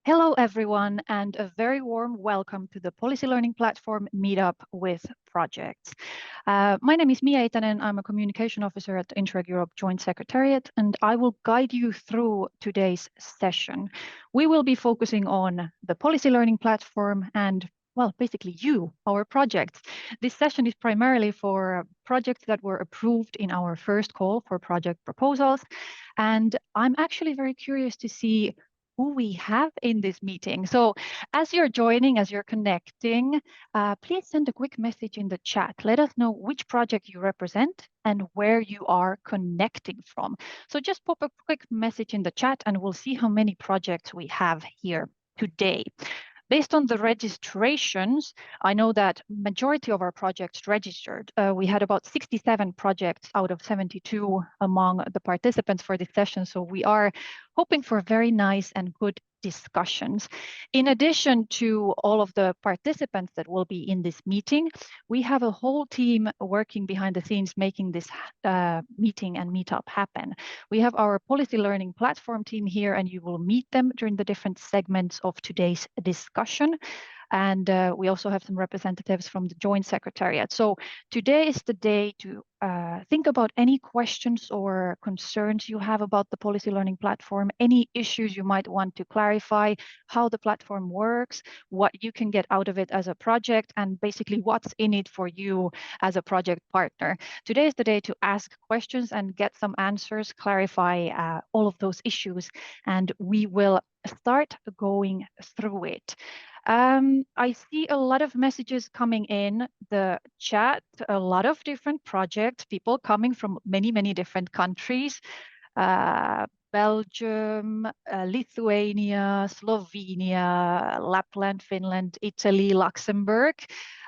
Hello, everyone, and a very warm welcome to the Policy Learning Platform Meetup with Projects. My name is Mia Itanen. I'm a Communication Officer at the Interreg Europe Joint Secretariat, and I will guide you through today's session. We will be focusing on the Policy Learning Platform and, well, basically you, our projects. This session is primarily for projects that were approved in our first call for project proposals, and I'm actually very curious to see who we have in this meeting. So as you're joining, as you're connecting, please send a quick message in the chat. Let us know which project you represent and where you are connecting from. So just pop a quick message in the chat and we'll see how many projects we have here today. Based on the registrations, I know that majority of our projects registered. We had about 67 projects out of 72 among the participants for this session. So we are hoping for very nice and good discussions. In addition to all of the participants that will be in this meeting, we have a whole team working behind the scenes making this meeting and meetup happen. We have our Policy Learning Platform team here, and you will meet them during the different segments of today's discussion. And we also have some representatives from the Joint Secretariat. So today is the day to think about any questions or concerns you have about the Policy Learning Platform, any issues you might want to clarify, how the platform works, what you can get out of it as a project, and basically what's in it for you as a project partner. Today is the day to ask questions and get some answers, clarify all of those issues, and we will start going through it. I see a lot of messages coming in the chat, a lot of different projects, people coming from many, many different countries, Belgium, Lithuania, Slovenia, Lapland, Finland, Italy, Luxembourg.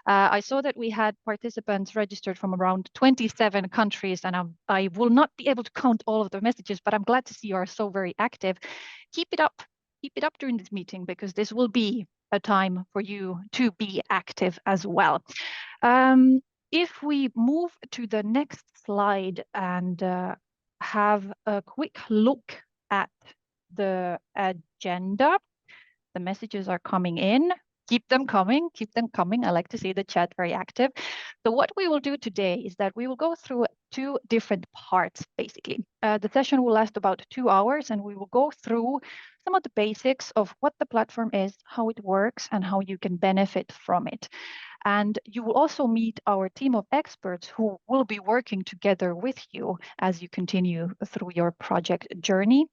I saw that we had participants registered from around 27 countries, and I will not be able to count all of the messages, but I'm glad to see you are so very active. Keep it up. Keep it up during this meeting, because this will be a time for you to be active as well. If we move to the next slide and have a quick look at the agenda, the messages are coming in. Keep them coming, keep them coming. I like to see the chat very active. So what we will do today is that we will go through two different parts, basically. The session will last about 2 hours, and we will go through some of the basics of what the platform is, how it works, and how you can benefit from it. And you will also meet our team of experts who will be working together with you as you continue through your project journey.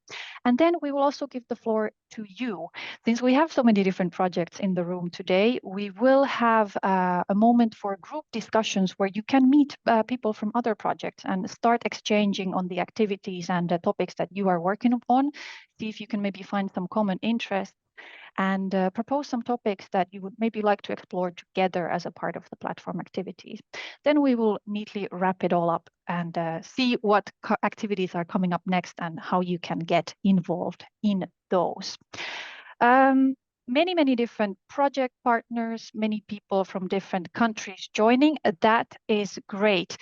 And then we will also give the floor to you. Since we have so many different projects in the room today, we will have a moment for group discussions where you can meet people from other projects and start exchanging on the activities and the topics that you are working on. See if you can maybe find some common interests and propose some topics that you would maybe like to explore together as a part of the platform activities. Then we will neatly wrap it all up and see what activities are coming up next and how you can get involved in those. Many different project partners, many people from different countries joining. That is great.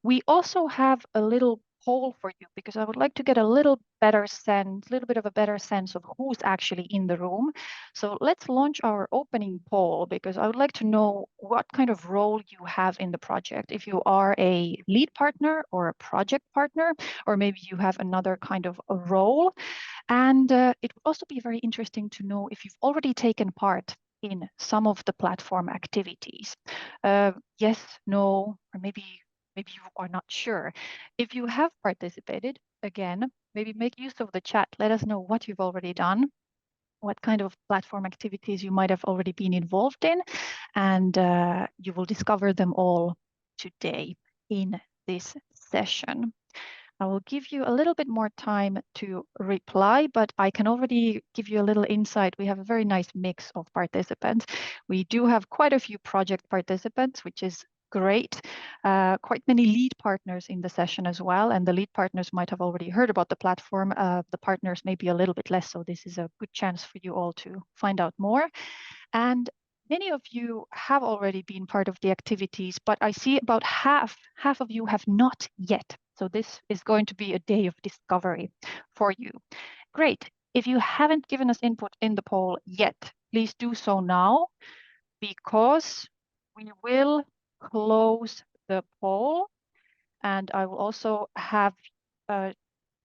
We also have a little poll for you, because I would like to get a little bit of a better sense of who's actually in the room. So let's launch our opening poll, because I would like to know what kind of role you have in the project. If you are a lead partner or a project partner, or maybe you have another kind of a role. And it would also be very interesting to know if you've already taken part in some of the platform activities. Yes, no, or maybe you are not sure. If you have participated, again, maybe make use of the chat. Let us know what you've already done, what kind of platform activities you might have already been involved in, and you will discover them all today in this session. I will give you a little bit more time to reply, but I can already give you a little insight. We have a very nice mix of participants. We do have quite a few project participants, which is great. Quite many lead partners in the session as well, and the lead partners might have already heard about the platform. The partners may be a little bit less, so this is a good chance for you all to find out more. And many of you have already been part of the activities, but I see about half of you have not yet. So this is going to be a day of discovery for you. Great. If you haven't given us input in the poll yet, please do so now, because we will close the poll, and I will also have the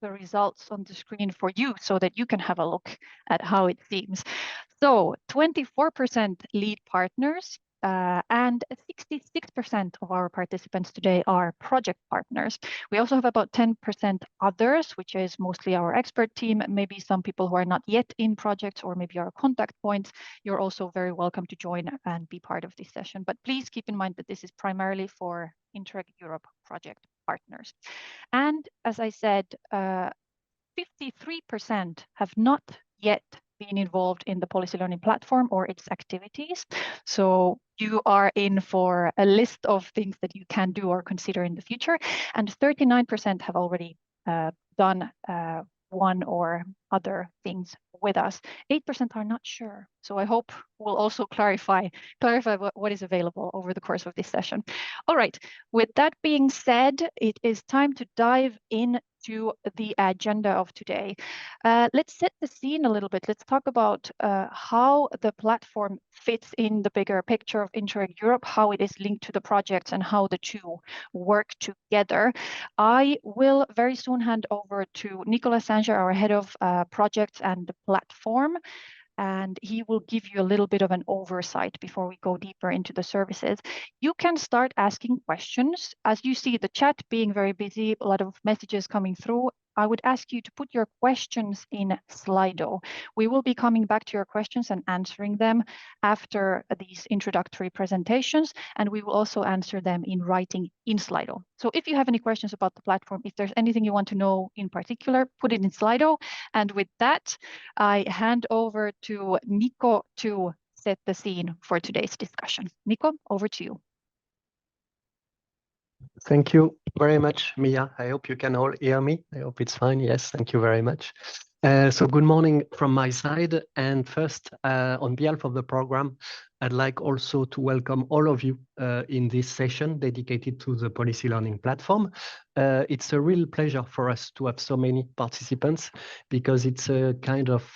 results on the screen for you so that you can have a look at how it seems. So 24% lead partners, and 66% of our participants today are project partners. We also have about 10% others, which is mostly our expert team, maybe some people who are not yet in projects, or maybe our contact points. You're also very welcome to join and be part of this session. But please keep in mind that this is primarily for Interreg Europe project partners. And as I said, 53% have not yet been involved in the policy learning platform or its activities. So you are in for a list of things that you can do or consider in the future. And 39% have already done one or other things with us. 8% are not sure. So I hope we'll also clarify what is available over the course of this session. All right, with that being said, it is time to dive into the agenda of today. Let's set the scene a little bit. Let's talk about how the platform fits in the bigger picture of Interreg Europe, how it is linked to the projects, and how the two work together. I will very soon hand over to Nicolas Sanger, our head of projects and the platform, and he will give you a little bit of an oversight before we go deeper into the services. You can start asking questions. As you see the chat being very busy, a lot of messages coming through, I would ask you to put your questions in Slido. We will be coming back to your questions and answering them after these introductory presentations, and we will also answer them in writing in Slido. So if you have any questions about the platform, if there's anything you want to know in particular, put it in Slido. And with that, I hand over to Nico to set the scene for today's discussion. Nico, over to you. Thank you very much, Mia. I hope you can all hear me. I hope it's fine. Yes, thank you very much. So good morning from my side. And first, on behalf of the program, I'd like also to welcome all of you in this session dedicated to the policy learning platform. It's a real pleasure for us to have so many participants, because it's a kind of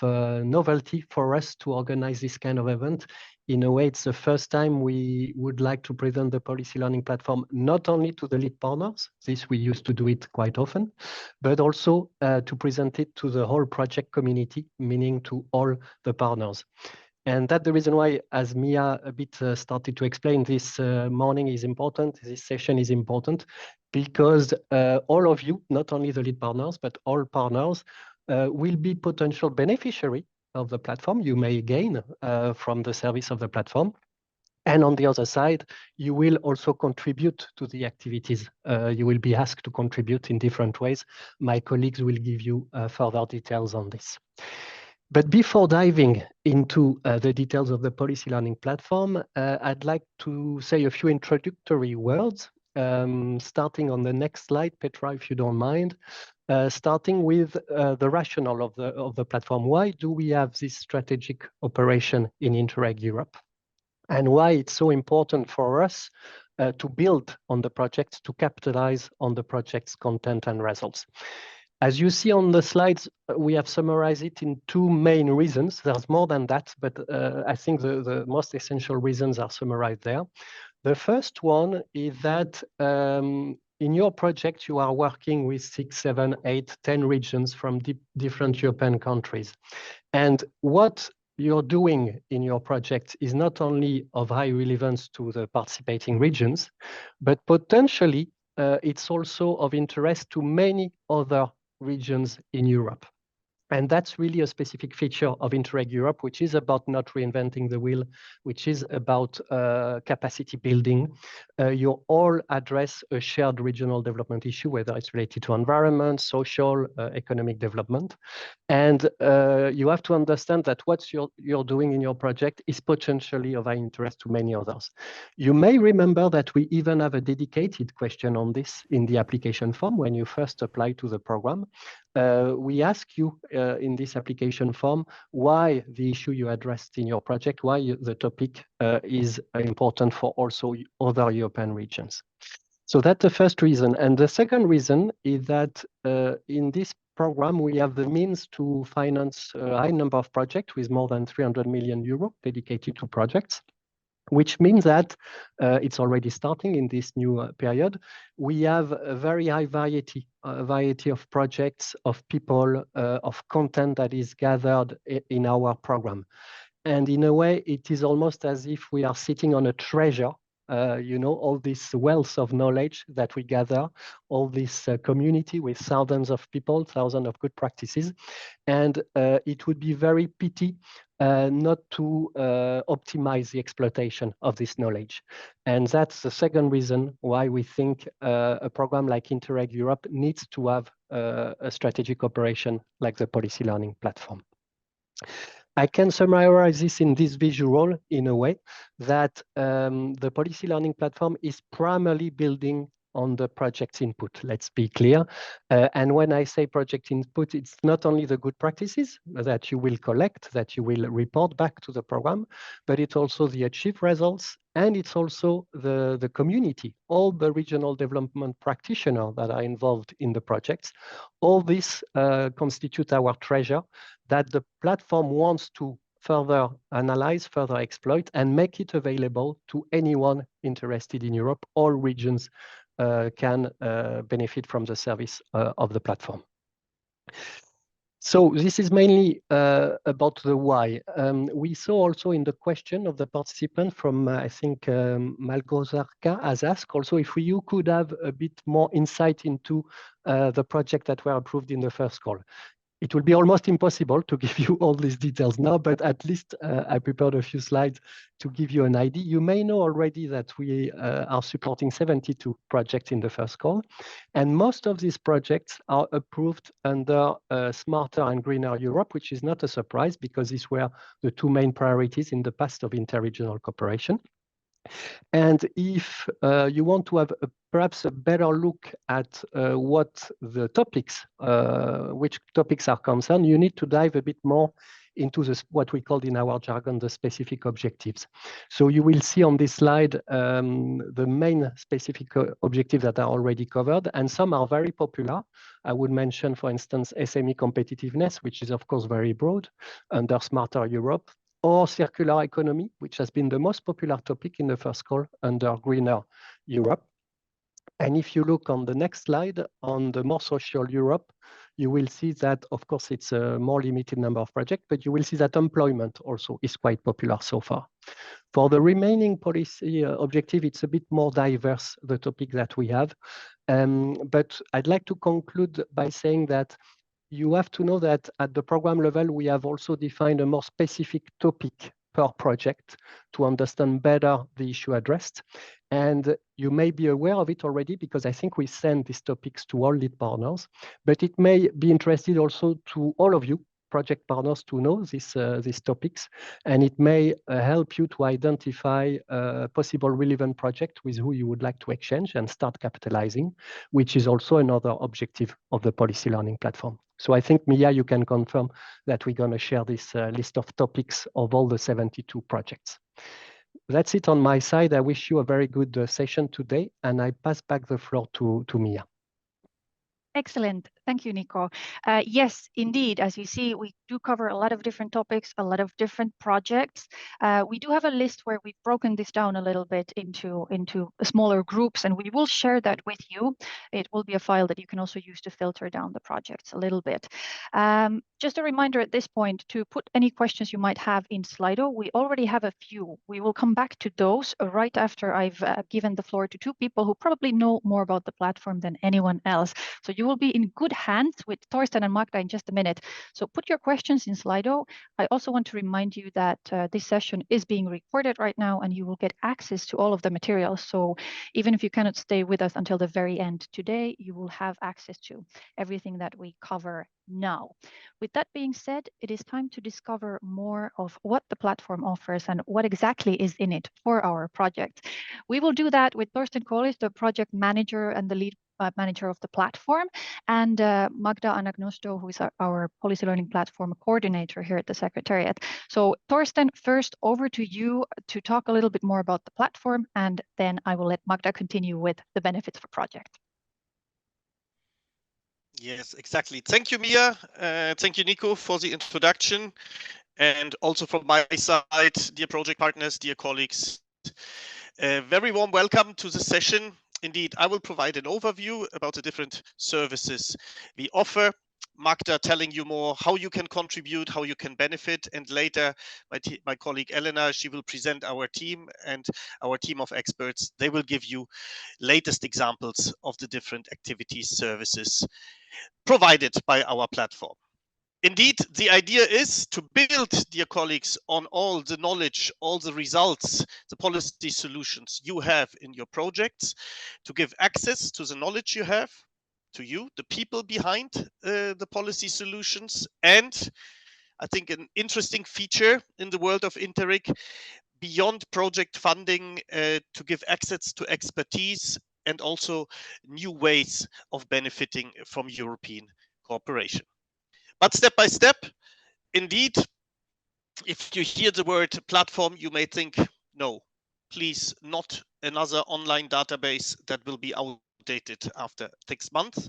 novelty for us to organize this kind of event. In a way, it's the first time we would like to present the policy learning platform, not only to the lead partners, this we used to do it quite often, but also to present it to the whole project community, meaning to all the partners. And that's the reason why, as Mia a bit started to explain, this morning is important, this session is important, because all of you, not only the lead partners, but all partners will be potential beneficiaries of the platform. You may gain from the service of the platform. And on the other side, you will also contribute to the activities. You will be asked to contribute in different ways. My colleagues will give you further details on this. But before diving into the details of the policy learning platform, I'd like to say a few introductory words, starting on the next slide, Petra, if you don't mind. Starting with the rationale of the platform. Why do we have this strategic operation in Interreg Europe? And why it's so important for us to build on the projects, to capitalize on the project's content and results. As you see on the slides, we have summarized it in two main reasons. There's more than that, but I think the most essential reasons are summarized there. The first one is that in your project, you are working with 6, 7, 8, 10 regions from different European countries. And what you're doing in your project is not only of high relevance to the participating regions, but potentially it's also of interest to many other regions in Europe. And that's really a specific feature of Interreg Europe, which is about not reinventing the wheel, which is about capacity building. You all address a shared regional development issue, whether it's related to environment, social, economic development. And you have to understand that what you're doing in your project is potentially of high interest to many others. You may remember that we even have a dedicated question on this in the application form when you first apply to the program. We ask you in this application form why the issue you addressed in your project, why the topic is important for also other European regions. So that's the first reason. And the second reason is that in this program, we have the means to finance a high number of projects with more than 300 million euro dedicated to projects, which means that it's already starting in this new period. We have a very high variety of projects, of people, of content that is gathered in our program. And in a way, it is almost as if we are sitting on a treasure, all this wealth of knowledge that we gather, all this community with thousands of people, thousands of good practices. And it would be very pity not to optimize the exploitation of this knowledge. And that's the second reason why we think a program like Interreg Europe needs to have a strategic operation like the policy learning platform. I can summarize this in this visual in a way that the policy learning platform is primarily building on the project input, let's be clear. And when I say project input, it's not only the good practices that you will collect, that you will report back to the program, but it's also the achieved results, and it's also the community, all the regional development practitioners that are involved in the projects. All this constitute our treasure that the platform wants to further analyze, further exploit, and make it available to anyone interested in Europe. All regions can benefit from the service of the platform. So this is mainly about the why. We saw also in the question of the participant from, I think, Malgozarka has asked also if you could have a bit more insight into the project that were approved in the first call. It will be almost impossible to give you all these details now, but at least I prepared a few slides to give you an idea. You may know already that we are supporting 72 projects in the first call, and most of these projects are approved under Smarter and Greener Europe, which is not a surprise because these were the two main priorities in the past of interregional cooperation. And if you want to have perhaps a better look at what the topics, which topics are concerned, you need to dive a bit more into what we call in our jargon the specific objectives. So you will see on this slide the main specific objectives that are already covered, and some are very popular. I would mention, for instance, SME competitiveness, which is of course very broad under Smarter Europe, or circular economy, which has been the most popular topic in the first call under Greener Europe. And if you look on the next slide on the more social Europe, you will see that, of course, it's a more limited number of projects, but you will see that employment also is quite popular so far. For the remaining policy objective, it's a bit more diverse, the topic that we have. But I'd like to conclude by saying that you have to know that at the program level, we have also defined a more specific topic per project to understand better the issue addressed. And you may be aware of it already because I think we send these topics to all lead partners, but it may be interesting also to all of you project partners to know these topics, and it may help you to identify a possible relevant project with who you would like to exchange and start capitalizing, which is also another objective of the policy learning platform. So I think, Mia, you can confirm that we're going to share this list of topics of all the 72 projects. That's it on my side. I wish you a very good session today, and I pass back the floor to Mia. Excellent. Thank you, Nico. Yes, indeed, as you see, we do cover a lot of different topics, a lot of different projects. We do have a list where we've broken this down a little bit into smaller groups, and we will share that with you. It will be a file that you can also use to filter down the projects a little bit. Just a reminder at this point to put any questions you might have in Slido. We already have a few. We will come back to those right after I've given the floor to two people who probably know more about the platform than anyone else. So you will be in good hands with Torsten and Magda in just a minute. So put your questions in Slido. I also want to remind you that this session is being recorded right now, and you will get access to all of the materials. So even if you cannot stay with us until the very end today, you will have access to everything that we cover now. With that being said, it is time to discover more of what the platform offers and what exactly is in it for our project. We will do that with Torsten Kohlis, the project manager and the lead manager of the platform, and Magda Anagnosto, who is our policy learning platform coordinator here at the Secretariat. So Torsten, first over to you to talk a little bit more about the platform, and then I will let Magda continue with the benefits for project. Yes, exactly. Thank you, Mia. Thank you, Nico, for the introduction. And also from my side, dear project partners, dear colleagues, very warm welcome to the session. Indeed, I will provide an overview about the different services we offer. Magda telling you more how you can contribute, how you can benefit, and later my colleague Elena, she will present our team and our team of experts. They will give you latest examples of the different activities, services provided by our platform. Indeed, the idea is to build, dear colleagues, on all the knowledge, all the results, the policy solutions you have in your projects, to give access to the knowledge you have, to you, the people behind the policy solutions, and I think an interesting feature in the world of Interreg, beyond project funding, to give access to expertise and also new ways of benefiting from European cooperation. But step by step, indeed, if you hear the word platform, you may think, no, please, not another online database that will be outdated after 6 months.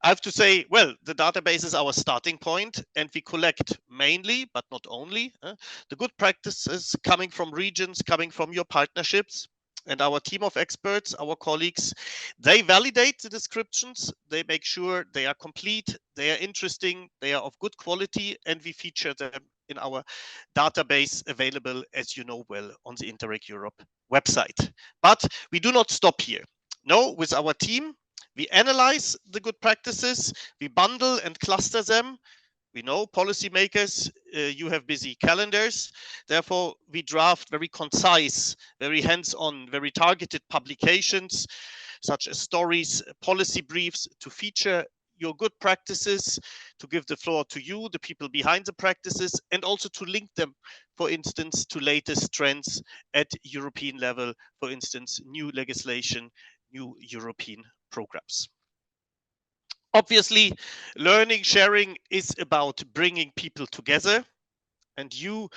I have to say, well, the database is our starting point, and we collect mainly, but not only, the good practices coming from regions, coming from your partnerships. And our team of experts, our colleagues, they validate the descriptions. They make sure they are complete, they are interesting, they are of good quality, and we feature them in our database available, as you know well, on the Interreg Europe website. But we do not stop here. No, with our team, we analyze the good practices, we bundle and cluster them. We know policymakers, you have busy calendars. Therefore, we draft very concise, very hands-on, very targeted publications, such as stories, policy briefs to feature your good practices, to give the floor to you, the people behind the practices, and also to link them, for instance, to latest trends at European level, for instance, new legislation, new European programs. Obviously, learning, sharing is about bringing people together, and you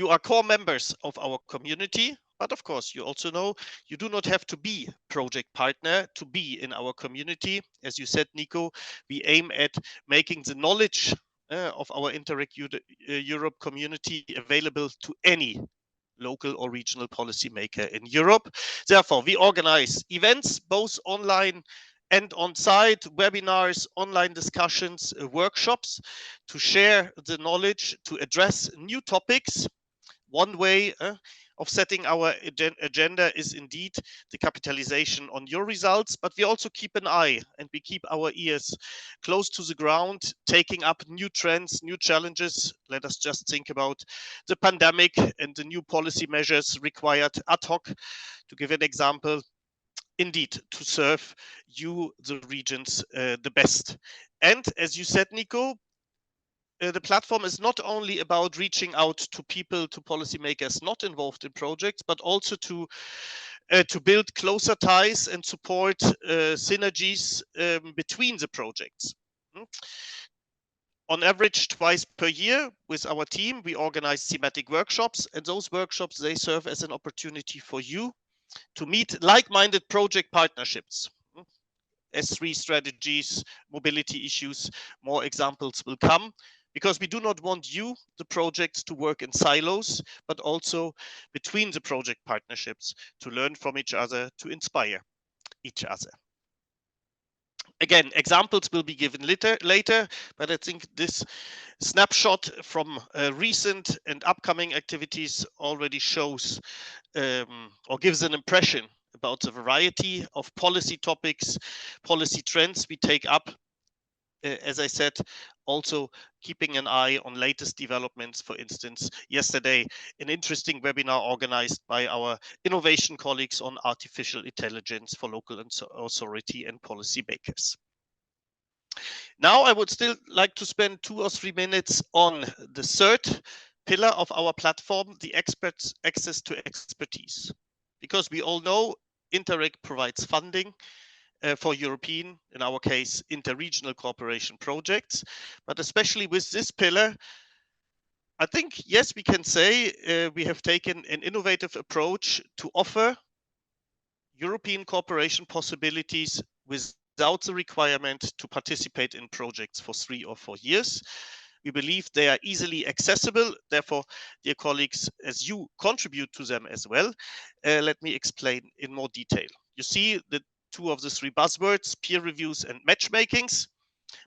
are core members of our community. But of course, you also know you do not have to be project partner to be in our community. As you said, Nico, we aim at making the knowledge of our Interreg Europe community available to any local or regional policymaker in Europe. Therefore, we organize events, both online and on-site, webinars, online discussions, workshops to share the knowledge, to address new topics. One way of setting our agenda is indeed the capitalization on your results, but we also keep an eye and we keep our ears close to the ground, taking up new trends, new challenges. Let us just think about the pandemic and the new policy measures required ad hoc. To give an example, indeed, to serve you, the regions, the best. And as you said, Nico, the platform is not only about reaching out to people, to policymakers not involved in projects, but also to build closer ties and support synergies between the projects. On average, twice per year with our team, we organize thematic workshops, and those workshops, they serve as an opportunity for you to meet like-minded project partnerships. S3 strategies, mobility issues, more examples will come, because we do not want you, the projects, to work in silos, but also between the project partnerships to learn from each other, to inspire each other. Again, examples will be given later, but I think this snapshot from recent and upcoming activities already shows or gives an impression about the variety of policy topics, policy trends we take up. As I said, also keeping an eye on latest developments. For instance, yesterday, an interesting webinar organized by our innovation colleagues on artificial intelligence for local authority and policy makers. Now, I would still like to spend 2 or 3 minutes on the third pillar of our platform, the experts' access to expertise. Because we all know Interreg provides funding for European, in our case, interregional cooperation projects. But especially with this pillar, I think, yes, we can say we have taken an innovative approach to offer European cooperation possibilities with without the requirement to participate in projects for 3 or 4 years. We believe they are easily accessible. Therefore, dear colleagues, as you contribute to them as well, let me explain in more detail. You see the two of the 3 buzzwords, peer reviews and matchmakings.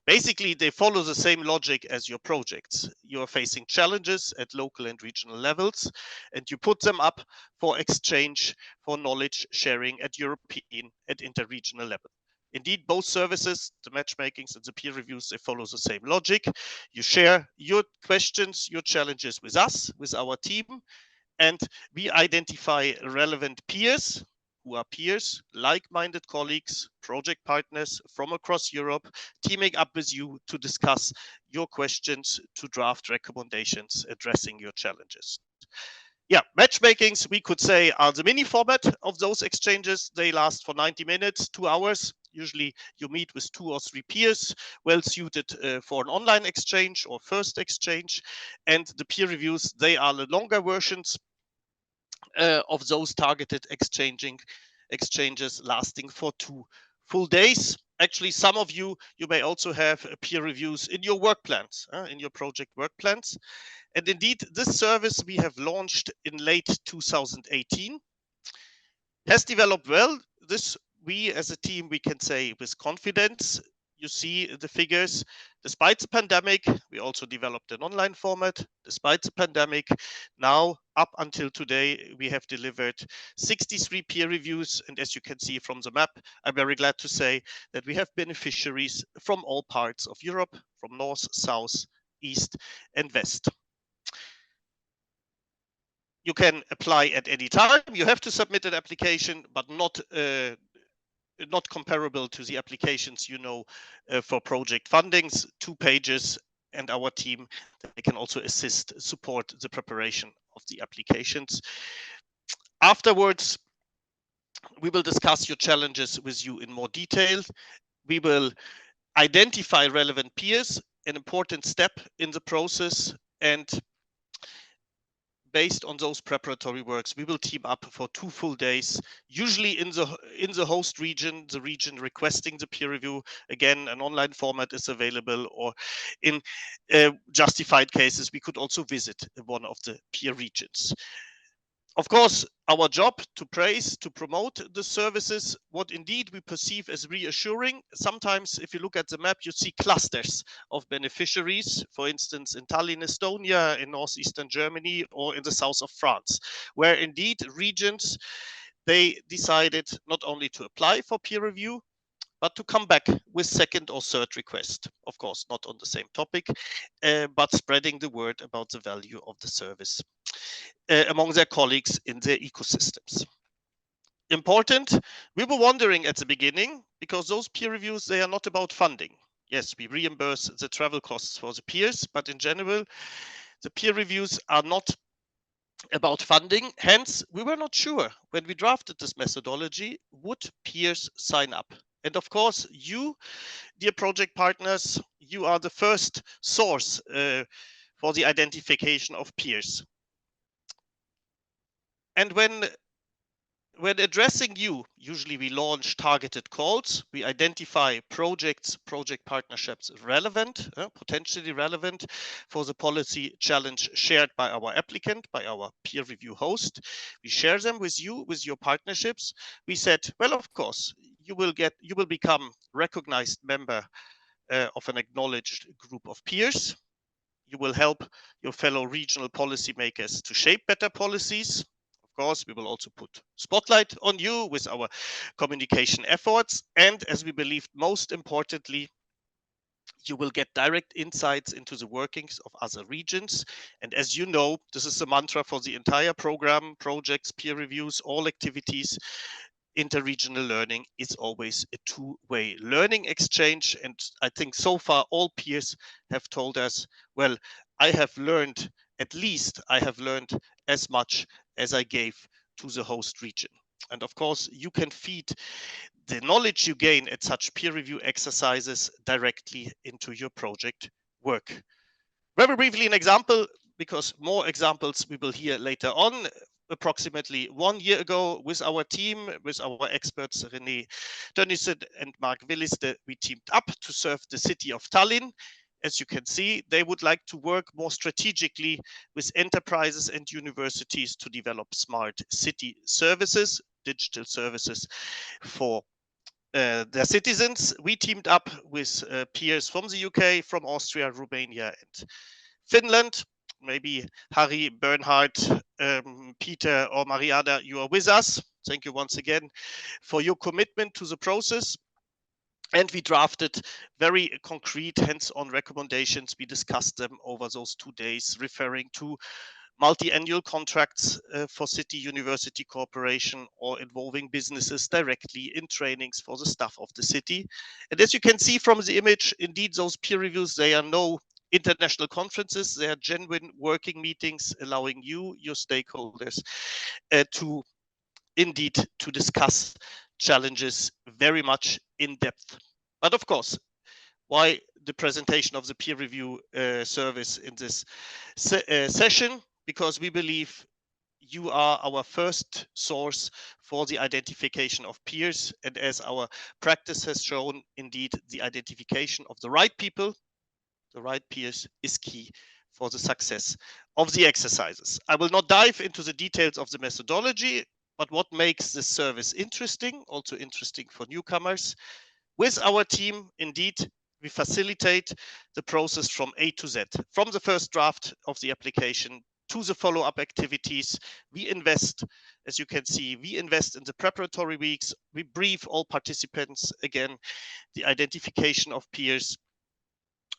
Basically, they follow the same logic as your projects. You are facing challenges at local and regional levels, and you put them up for exchange, for knowledge sharing at European and interregional level. Indeed, both services, the matchmakings and the peer reviews, they follow the same logic. You share your questions, your challenges with us, with our team, and we identify relevant peers who are peers, like-minded colleagues, project partners from across Europe, teaming up with you to discuss your questions, to draft recommendations addressing your challenges. Yeah, matchmakings, we could say, are the mini format of those exchanges. They last for 90 minutes, 2 hours. Usually you meet with 2 or 3 peers, well suited for an online exchange or first exchange. And the peer reviews, they are the longer versions of those targeted exchanges lasting for 2 full days. Actually, some of you may also have peer reviews in your work plans, in your project work plans. And indeed, this service we have launched in late 2018 has developed well. This we as a team, we can say with confidence. You see the figures. Despite the pandemic, we also developed an online format. Despite the pandemic, now up until today, we have delivered 63 peer reviews. And as you can see from the map, I'm very glad to say that we have beneficiaries from all parts of Europe, from north, south, east, and west. You can apply at any time. You have to submit an application, but not comparable to the applications for project fundings. 2 pages, and our team, they can also support the preparation of the applications. Afterwards, we will discuss your challenges with you in more detail. We will identify relevant peers, an important step in the process, and based on those preparatory works, we will team up for 2 full days, usually in the host region, the region requesting the peer review. Again, an online format is available, or in justified cases, we could also visit one of the peer regions. Of course, our job to praise, to promote the services, what indeed we perceive as reassuring. Sometimes if you look at the map, you see clusters of beneficiaries, for instance, in Tallinn, Estonia, in northeastern Germany, or in the south of France, where indeed regions, they decided not only to apply for peer review, but to come back with second or third request. Of course, not on the same topic, but spreading the word about the value of the service among their colleagues in their ecosystems. Important, we were wondering at the beginning, because those peer reviews, they are not about funding. Yes, we reimburse the travel costs for the peers, but in general, the peer reviews are not about funding. Hence, we were not sure when we drafted this methodology, would peers sign up? And of course, you, dear project partners, you are the first source for the identification of peers. And when addressing you, usually we launch targeted calls. We identify project partnerships relevant, potentially relevant for the policy challenge shared by our applicant, by our peer review host. We share them with you, with your partnerships. We said, well, of course, you will become recognized member of an acknowledged group of peers. You will help your fellow regional policymakers to shape better policies. Of course, we will also put spotlight on you with our communication efforts. And as we believed, most importantly, you will get direct insights into the workings of other regions. And as you know, this is the mantra for the entire program, projects, peer reviews, all activities. Interregional learning is always a 2-way learning exchange. And I think so far all peers have told us, well, I have learned as much as I gave to the host region. And of course, you can feed the knowledge you gain at such peer review exercises directly into your project work. Very briefly, an example, because more examples we will hear later on. approximately 1 year ago with our team, with our experts René Dönnissen and Mark Williste. We teamed up to serve the city of Tallinn. As you can see, they would like to work more strategically with enterprises and universities to develop smart city services, digital services for their citizens. We teamed up with peers from the UK, from Austria, Romania, and Finland. Maybe Harry, Bernhard, Peter, or Mariana, you are with us. Thank you once again for your commitment to the process. And we drafted very concrete hands-on recommendations. We discussed them over those 2 days, referring to multi-annual contracts for city university cooperation or involving businesses directly in trainings for the staff of the city. And as you can see from the image, indeed, those peer reviews, they are no international conferences. They are genuine working meetings allowing you, your stakeholders, to indeed to discuss challenges very much in depth. But of course, why the presentation of the peer review service in this session? Because we believe you are our first source for the identification of peers. And as our practice has shown, indeed, the identification of the right people, the right peers, is key for the success of the exercises. I will not dive into the details of the methodology, but what makes this service interesting, also interesting for newcomers. With our team, indeed, we facilitate the process from A to Z, from the first draft of the application to the follow-up activities. We invest, as you can see, we invest in the preparatory weeks. We brief all participants, again, the identification of peers.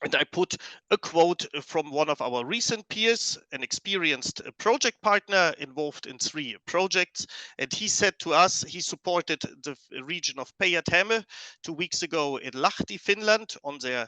And I put a quote from one of our recent peers, an experienced project partner involved in 3 projects. And he said to us, he supported the region of Päijät-Häme 2 weeks ago in Lahti, Finland, on their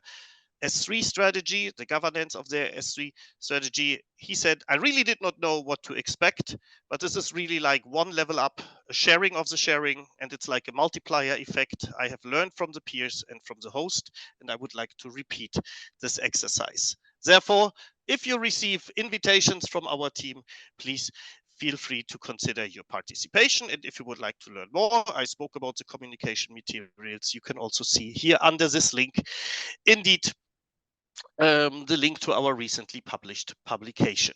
S3 strategy, the governance of their S3 strategy. He said, I really did not know what to expect, but this is really like one level up, a sharing of the sharing, and it's like a multiplier effect. I have learned from the peers and from the host, and I would like to repeat this exercise. Therefore, if you receive invitations from our team, please feel free to consider your participation. And if you would like to learn more, I spoke about the communication materials. You can also see here under this link, indeed, the link to our recently published publication.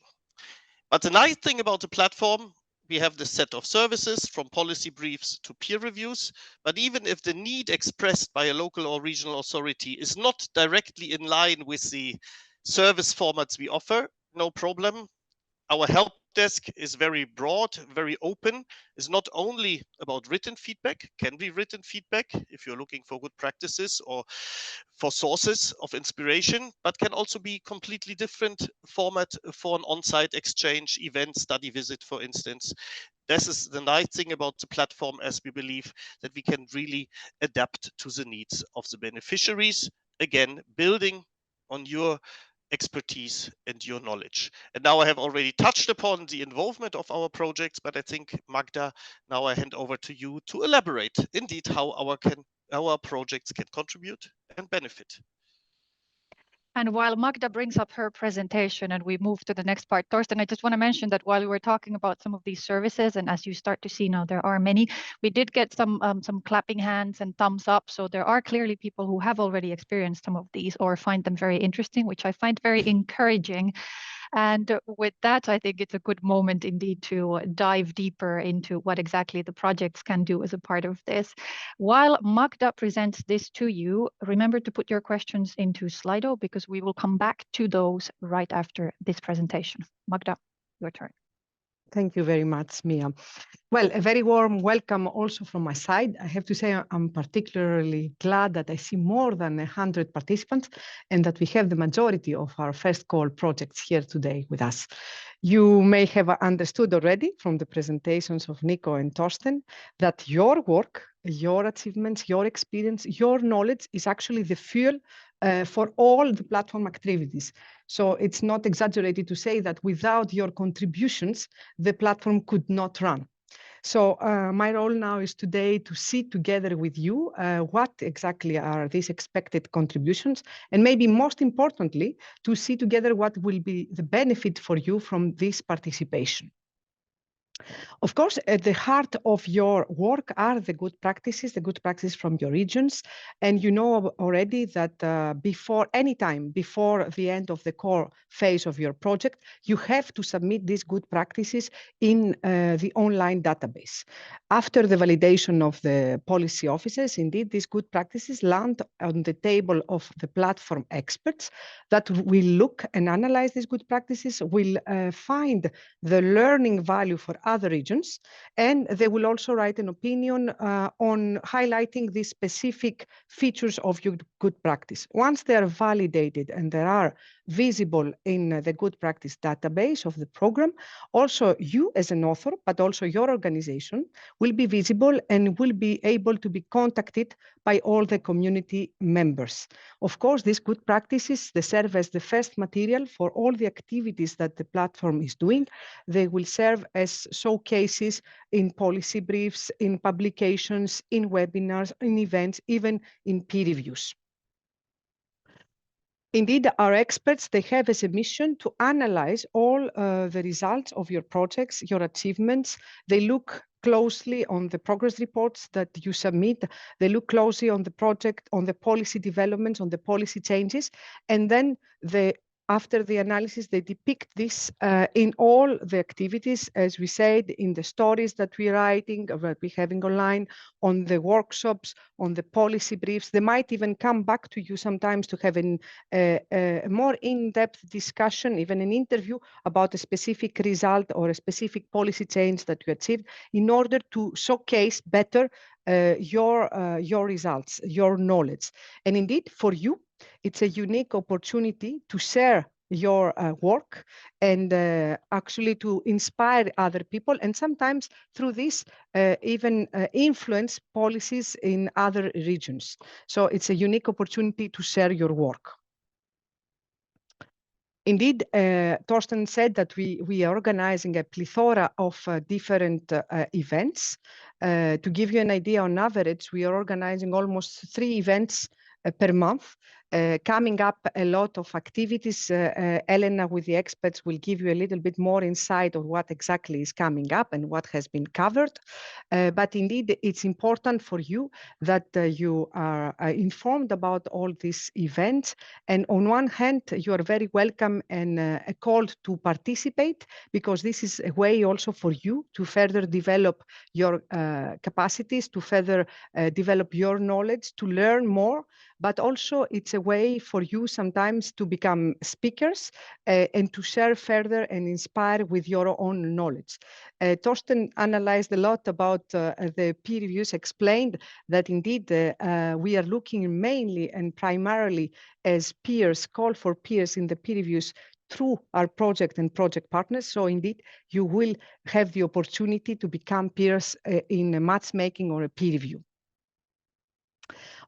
But the nice thing about the platform, we have the set of services from policy briefs to peer reviews. But even if the need expressed by a local or regional authority is not directly in line with the service formats we offer, no problem. Our help desk is very broad, very open. It's not only about written feedback, can be written feedback if you're looking for good practices or for sources of inspiration, but can also be completely different format for an on-site exchange, event, study visit, for instance. This is the nice thing about the platform, as we believe that we can really adapt to the needs of the beneficiaries. Again, building on your expertise and your knowledge. And now I have already touched upon the involvement of our projects, but I think, Magda, now I hand over to you to elaborate indeed how our projects can contribute and benefit. And while Magda brings up her presentation and we move to the next part, Thorsten, I just want to mention that while we were talking about some of these services, and as you start to see now, there are many, we did get some clapping hands and thumbs up. So there are clearly people who have already experienced some of these or find them very interesting, which I find very encouraging. And with that, I think it's a good moment indeed to dive deeper into what exactly the projects can do as a part of this. While Magda presents this to you, remember to put your questions into Slido because we will come back to those right after this presentation. Magda, your turn. Thank you very much, Mia. Well, a very warm welcome also from my side. I have to say I'm particularly glad that I see more than 100 participants and that we have the majority of our first call projects here today with us. You may have understood already from the presentations of Nico and Thorsten that your work, your achievements, your experience, your knowledge is actually the fuel for all the platform activities. So it's not exaggerated to say that without your contributions, the platform could not run. So my role now is today to see together with you what exactly are these expected contributions, and maybe most importantly, to see together what will be the benefit for you from this participation. Of course, at the heart of your work are the good practices from your regions. And you know already that before the end of the core phase of your project, you have to submit these good practices in the online database. After the validation of the policy officers, indeed, these good practices land on the table of the platform experts that will look and analyze these good practices, will find the learning value for other regions, and they will also write an opinion on highlighting the specific features of your good practice. Once they are validated and they are visible in the good practice database of the program, also you as an author, but also your organization will be visible and will be able to be contacted by all the community members. Of course, these good practices, they serve as the first material for all the activities that the platform is doing. They will serve as showcases in policy briefs, in publications, in webinars, in events, even in peer reviews. Indeed, our experts, they have as a mission to analyze all the results of your projects, your achievements. They look closely on the progress reports that you submit. They look closely on the project, on the policy developments, on the policy changes, and then after the analysis, they depict this in all the activities, as we said, in the stories that we're writing, that we're having online, on the workshops, on the policy briefs. They might even come back to you sometimes to have a more in-depth discussion, even an interview about a specific result or a specific policy change that you achieved in order to showcase better your results, your knowledge. And indeed, for you, it's a unique opportunity to share your work and actually to inspire other people, and sometimes through this even influence policies in other regions. So it's a unique opportunity to share your work. Indeed, Torsten said that we are organizing a plethora of different events. To give you an idea, on average, we are organizing almost 3 events per month. Coming up a lot of activities. Elena with the experts will give you a little bit more insight on what exactly is coming up and what has been covered. But indeed, it's important for you that you are informed about all these events. And on one hand, you are very welcome and called to participate, because this is a way also for you to further develop your capacities, to further develop your knowledge, to learn more. But also it's a way for you sometimes to become speakers and to share further and inspire with your own knowledge. Torsten analyzed a lot about the peer reviews, explained that indeed we are looking mainly and primarily as peers, call for peers in the peer reviews through our project and project partners. So indeed, you will have the opportunity to become peers in a matchmaking or a peer review.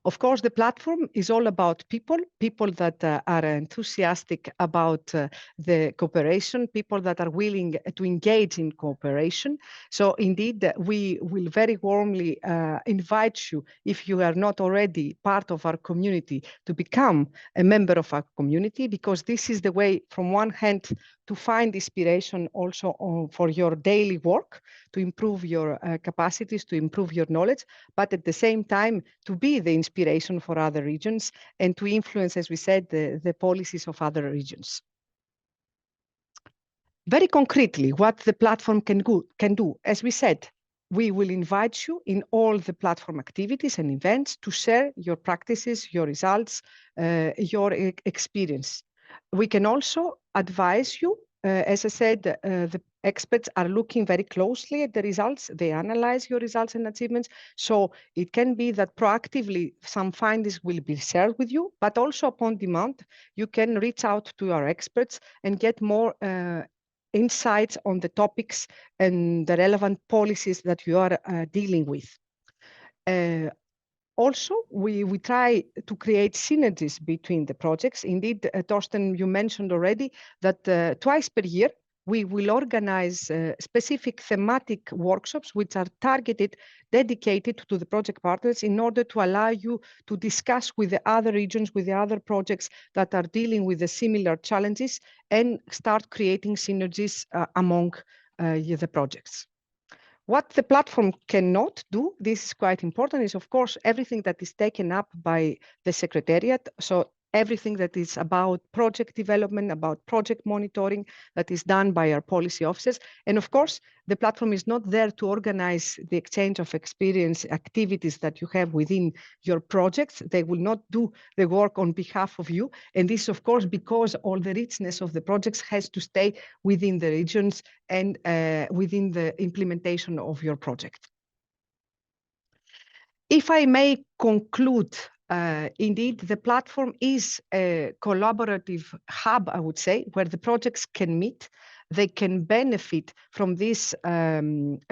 Of course, the platform is all about people that are enthusiastic about the cooperation, people that are willing to engage in cooperation. So indeed, we will very warmly invite you, if you are not already part of our community, to become a member of our community, because this is the way, from one hand, to find inspiration also for your daily work, to improve your capacities, to improve your knowledge, but at the same time, to be the inspiration for other regions and to influence, as we said, the policies of other regions. Very concretely, what the platform can do, as we said, we will invite you in all the platform activities and events to share your practices, your results, your experience. We can also advise you. As I said, the experts are looking very closely at the results. They analyze your results and achievements. So it can be that proactively some findings will be shared with you, but also upon demand, you can reach out to our experts and get more insights on the topics and the relevant policies that you are dealing with. Also, we try to create synergies between the projects. Indeed, Torsten, you mentioned already that twice per year, we will organize specific thematic workshops which are targeted, dedicated to the project partners in order to allow you to discuss with the other regions, with the other projects that are dealing with the similar challenges and start creating synergies among the projects. What the platform cannot do, this is quite important, is of course everything that is taken up by the Secretariat. So everything that is about project development, about project monitoring that is done by our policy officers. And of course, the platform is not there to organize the exchange of experience activities that you have within your projects. They will not do the work on behalf of you. And this, of course, because all the richness of the projects has to stay within the regions and within the implementation of your project. If I may conclude, indeed, the platform is a collaborative hub, I would say, where the projects can meet. They can benefit from this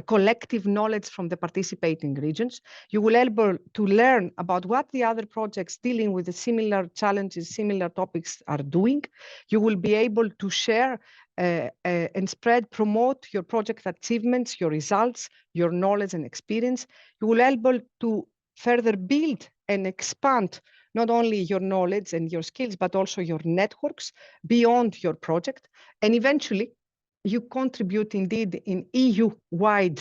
collective knowledge from the participating regions. You will be able to learn about what the other projects dealing with the similar challenges, similar topics are doing. You will be able to share and promote your project achievements, your results, your knowledge and experience. You will be able to further build and expand not only your knowledge and your skills, but also your networks beyond your project. And eventually, you contribute indeed in EU-wide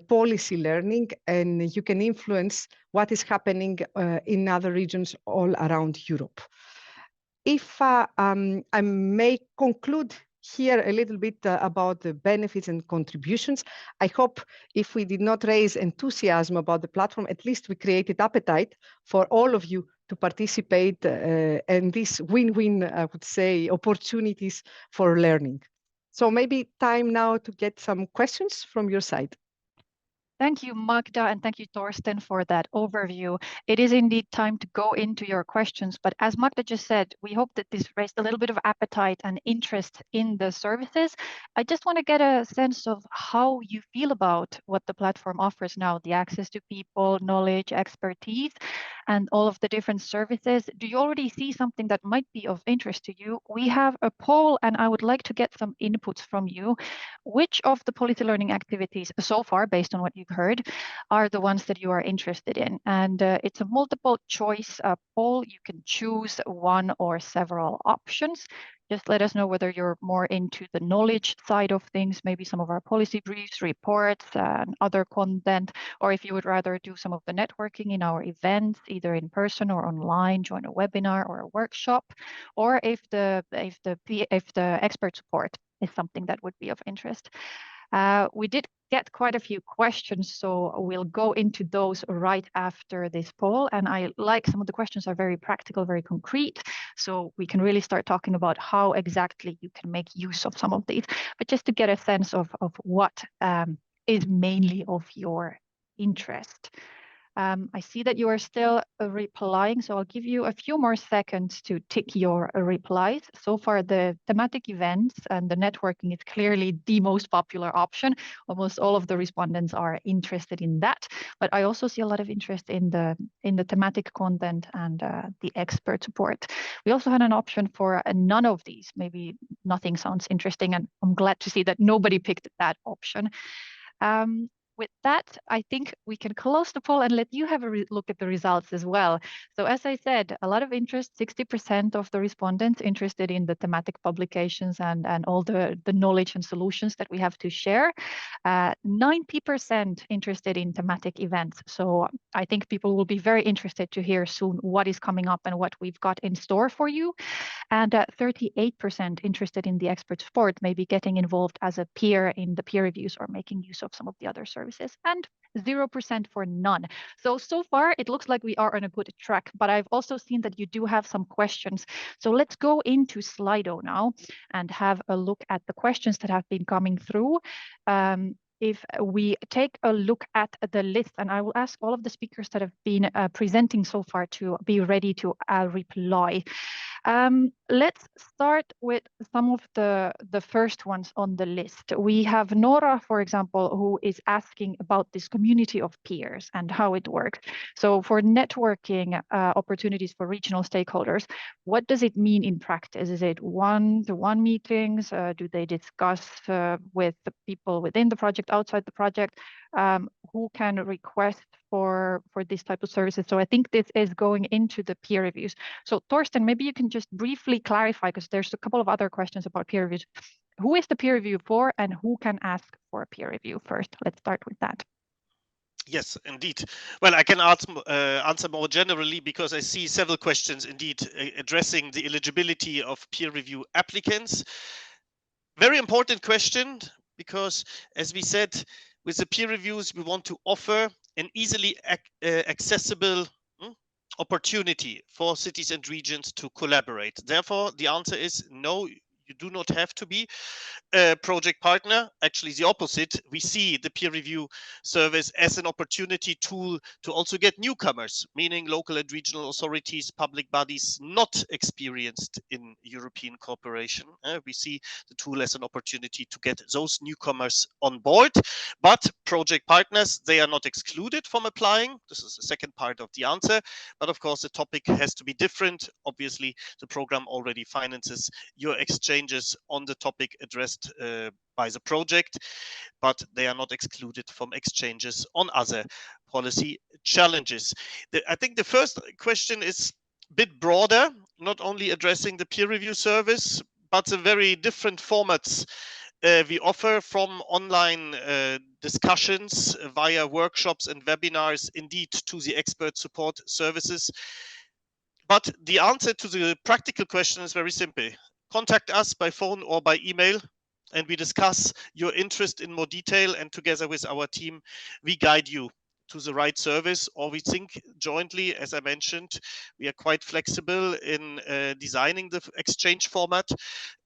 policy learning, and you can influence what is happening in other regions all around Europe. If I may conclude here a little bit about the benefits and contributions. I hope if we did not raise enthusiasm about the platform, at least we created appetite for all of you to participate in these win-win, I would say, opportunities for learning. So maybe time now to get some questions from your side. Thank you, Magda, and thank you, Torsten, for that overview. It is indeed time to go into your questions, but as Magda just said, we hope that this raised a little bit of appetite and interest in the services. I just want to get a sense of how you feel about what the platform offers now, the access to people, knowledge, expertise, and all of the different services. Do you already see something that might be of interest to you? We have a poll, and I would like to get some inputs from you. Which of the policy learning activities so far, based on what you've heard, are the ones that you are interested in? And it's a multiple choice poll. You can choose one or several options. Just let us know whether you're more into the knowledge side of things, maybe some of our policy briefs, reports, and other content, or if you would rather do some of the networking in our events, either in person or online, join a webinar or a workshop, or if the expert support is something that would be of interest. We did get quite a few questions, so we'll go into those right after this poll. And I like some of the questions are very practical, very concrete, so we can really start talking about how exactly you can make use of some of these. But just to get a sense of what is mainly of your interest. I see that you are still replying, so I'll give you a few more seconds to tick your replies. So far, the thematic events and the networking is clearly the most popular option. Almost all of the respondents are interested in that, but I also see a lot of interest in the thematic content and the expert support. We also had an option for none of these. Maybe nothing sounds interesting, and I'm glad to see that nobody picked that option. With that, I think we can close the poll and let you have a look at the results as well. So as I said, a lot of interest, 60% of the respondents interested in the thematic publications and all the knowledge and solutions that we have to share. 90% interested in thematic events. So I think people will be very interested to hear soon what is coming up and what we've got in store for you. And 38% interested in the expert support, maybe getting involved as a peer in the peer reviews or making use of some of the other services, and 0% for none. So far, it looks like we are on a good track, but I've also seen that you do have some questions. So let's go into Slido now and have a look at the questions that have been coming through. If we take a look at the list, and I will ask all of the speakers that have been presenting so far to be ready to reply. Let's start with some of the first ones on the list. We have Nora, for example, who is asking about this community of peers and how it works. So for networking opportunities for regional stakeholders, what does it mean in practice? Is it one-to-one meetings? Do they discuss with the people within the project, outside the project? Who can request for this type of services? So I think this is going into the peer reviews. So Torsten, maybe you can just briefly clarify, because there's a couple of other questions about peer reviews. who is the peer review for and who can ask for a peer review first? Let's start with that. Yes, indeed. Well, I can answer more generally because I see several questions indeed addressing the eligibility of peer review applicants. Very important question because, as we said, with the peer reviews, we want to offer an easily accessible opportunity for cities and regions to collaborate. Therefore, the answer is no, you do not have to be a project partner. Actually, the opposite. We see the peer review service as an opportunity tool to also get newcomers, meaning local and regional authorities, public bodies not experienced in European cooperation. We see the tool as an opportunity to get those newcomers on board. But project partners, they are not excluded from applying. This is the second part of the answer. But of course, the topic has to be different. Obviously, the program already finances your exchanges on the topic addressed by the project, but they are not excluded from exchanges on other policy challenges. I think the first question is a bit broader, not only addressing the peer review service, but the very different formats we offer, from online discussions via workshops and webinars, indeed, to the expert support services. But the answer to the practical question is very simple. Contact us by phone or by email, and we discuss your interest in more detail, and together with our team, we guide you to the right service, or we think jointly. As I mentioned, we are quite flexible in designing the exchange format.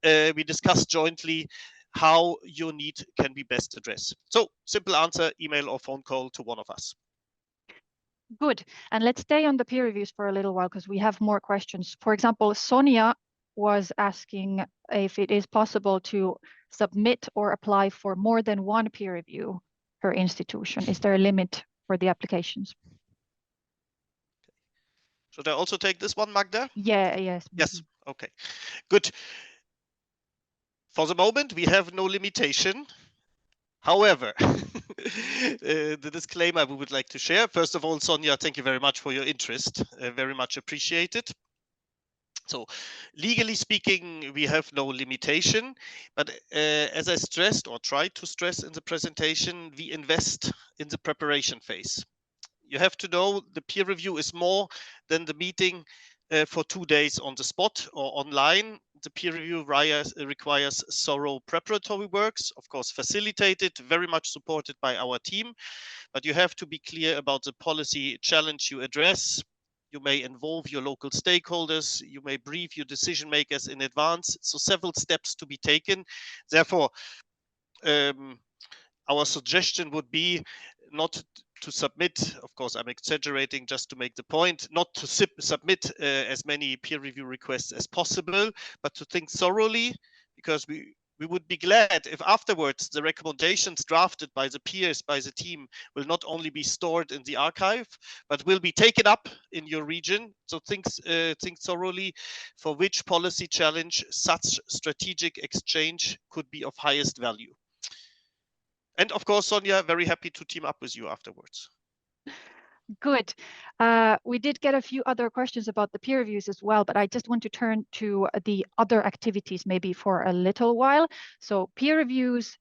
We discuss jointly how your need can be best addressed. So, simple answer, email or phone call to one of us. Good. And let's stay on the peer reviews for a little while because we have more questions. For example, Sonia was asking if it is possible to submit or apply for more than one peer review per institution. Is there a limit for the applications? Should I also take this one, Magda? Yeah, yes. Yes, okay, good. For the moment, we have no limitation. However, the disclaimer we would like to share. First of all, Sonia, thank you very much for your interest. Very much appreciated. So, legally speaking, we have no limitation, but as I stressed or tried to stress in the presentation, we invest in the preparation phase. You have to know the peer review is more than the meeting for 2 days on the spot or online. The peer review requires thorough preparatory works, of course, facilitated, very much supported by our team, but you have to be clear about the policy challenge you address. You may involve your local stakeholders, you may brief your decision makers in advance, so several steps to be taken. Therefore, our suggestion would be not to submit, of course, I'm exaggerating just to make the point, not to submit as many peer review requests as possible, but to think thoroughly, because we would be glad if afterwards the recommendations drafted by the peers, by the team, will not only be stored in the archive, but will be taken up in your region. So think thoroughly for which policy challenge such strategic exchange could be of highest value. And of course, Sonia, very happy to team up with you afterwards. Good. We did get a few other questions about the peer reviews as well, but I just want to turn to the other activities maybe for a little while. So peer reviews,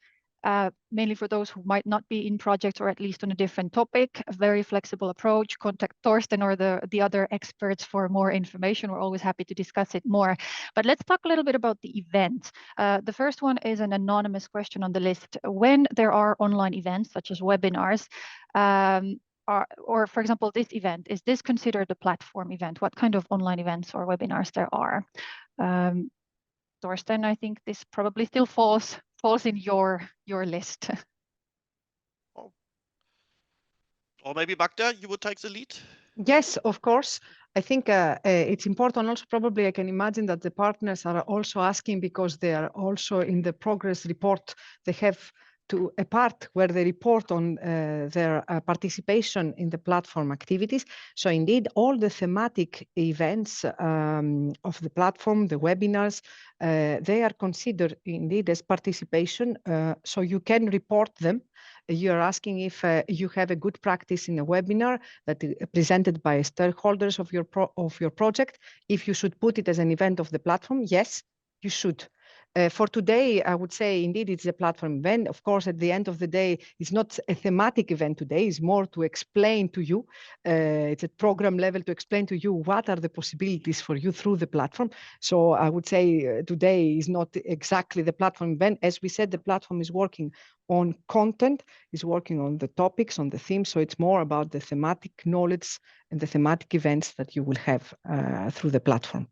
mainly for those who might not be in projects or at least on a different topic, a very flexible approach. Contact Thorsten or the other experts for more information. We're always happy to discuss it more. But let's talk a little bit about the event. The first one is an anonymous question on the list. When there are online events such as webinars, or for example, this event, is this considered a platform event? What kind of online events or webinars there are? Thorsten, I think this probably still falls in your list. Or maybe Magda, you would take the lead? Yes, of course. I think it's important also, probably I can imagine that the partners are also asking because they are also in the progress report, they have to a part where they report on their participation in the platform activities. So indeed, all the thematic events of the platform, the webinars, they are considered indeed as participation. So you can report them. You're asking if you have a good practice in a webinar that is presented by stakeholders of your project, if you should put it as an event of the platform. Yes, you should. For today, I would say indeed it's a platform event. Of course, at the end of the day, it's not a thematic event today. It's more to explain to you. It's at program level to explain to you what are the possibilities for you through the platform. So I would say today is not exactly the platform event. As we said, the platform is working on content, is working on the topics, on the themes. So it's more about the thematic knowledge and the thematic events that you will have through the platform.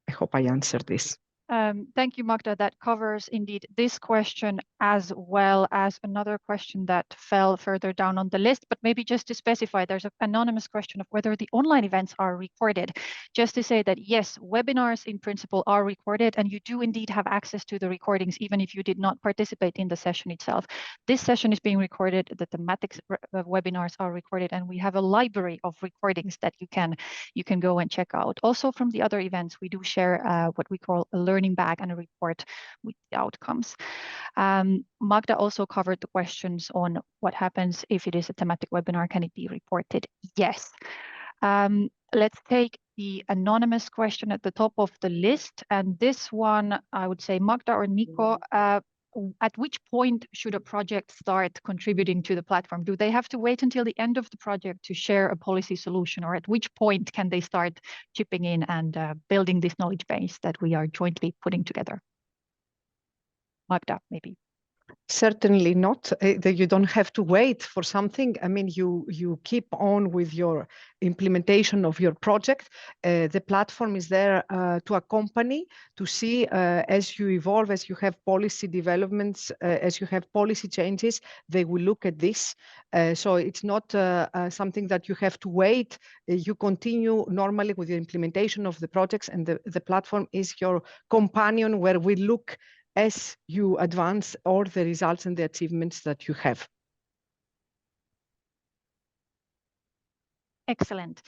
I hope I answered this. Thank you, Magda. That covers indeed this question as well as another question that fell further down on the list. But maybe just to specify, there's an anonymous question of whether the online events are recorded. Just to say that yes, webinars in principle are recorded, and you do indeed have access to the recordings, even if you did not participate in the session itself. This session is being recorded, the thematic webinars are recorded, and we have a library of recordings that you can go and check out. Also from the other events, we do share what we call a learning bag and a report with the outcomes. Magda also covered the questions on what happens if it is a thematic webinar. Can it be reported? Yes. Let's take the anonymous question at the top of the list. And this one, I would say, Magda or Nico, at which point should a project start contributing to the platform? Do they have to wait until the end of the project to share a policy solution, or at which point can they start chipping in and building this knowledge base that we are jointly putting together? Magda, maybe. Certainly not. You don't have to wait for something. I mean, you keep on with your implementation of your project. The platform is there to accompany, to see as you evolve, as you have policy developments, as you have policy changes, they will look at this. So it's not something that you have to wait. You continue normally with the implementation of the projects, and the platform is your companion where we look as you advance all the results and the achievements that you have. Excellent.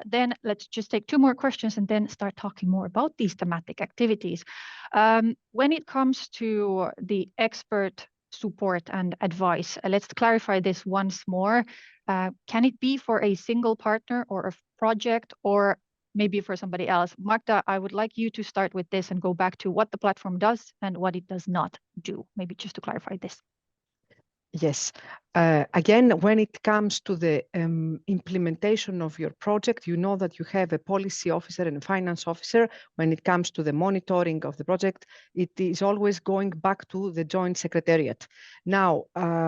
Then let's just take two more questions and then start talking more about these thematic activities. When it comes to the expert support and advice, let's clarify this once more. Can it be for a single partner or a project, or maybe for somebody else? Magda, I would like you to start with this and go back to what the platform does and what it does not do, maybe just to clarify this. Yes. Again, when it comes to the implementation of your project, you know that you have a policy officer and a finance officer. When it comes to the monitoring of the project, it is always going back to the joint secretariat. Now,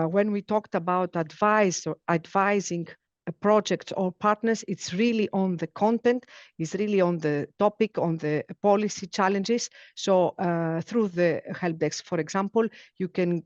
when we talked about advice or advising a project or partners, it's really on the content, it's really on the topic, on the policy challenges. So through the help desk, for example, you can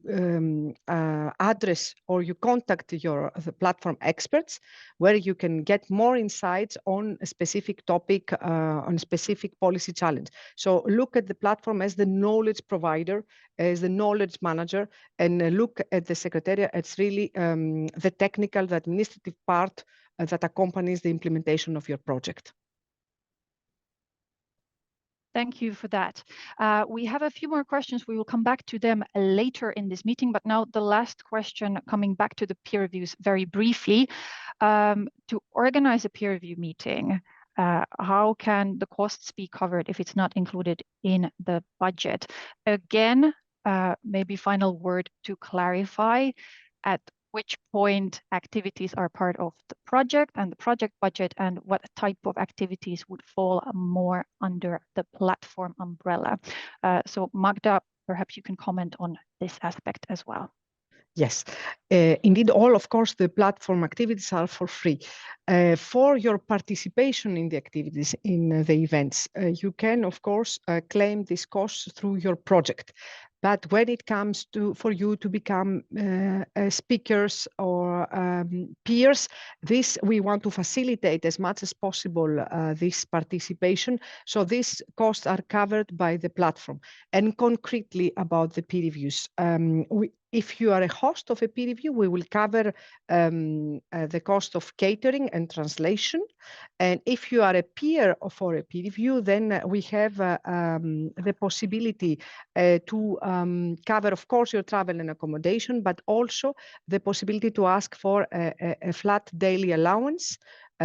address or you contact the platform experts, where you can get more insights on a specific topic, on a specific policy challenge. So look at the platform as the knowledge provider, as the knowledge manager, and look at the secretariat. It's really the technical, the administrative part that accompanies the implementation of your project. Thank you for that. We have a few more questions. We will come back to them later in this meeting, but now the last question, coming back to the peer reviews very briefly. To organize a peer review meeting, how can the costs be covered if it's not included in the budget? Again, maybe final word to clarify at which point activities are part of the project and the project budget, and what type of activities would fall more under the platform umbrella. So Magda, perhaps you can comment on this aspect as well. Yes, indeed, of course, the platform activities are for free. For your participation in the activities, in the events, you can, of course, claim this cost through your project. But when it comes to for you to become speakers or peers, this we want to facilitate as much as possible this participation. So these costs are covered by the platform. And concretely about the peer reviews, if you are a host of a peer review, we will cover the cost of catering and translation. And if you are a peer for a peer review, then we have the possibility to cover, of course, your travel and accommodation, but also the possibility to ask for a flat daily allowance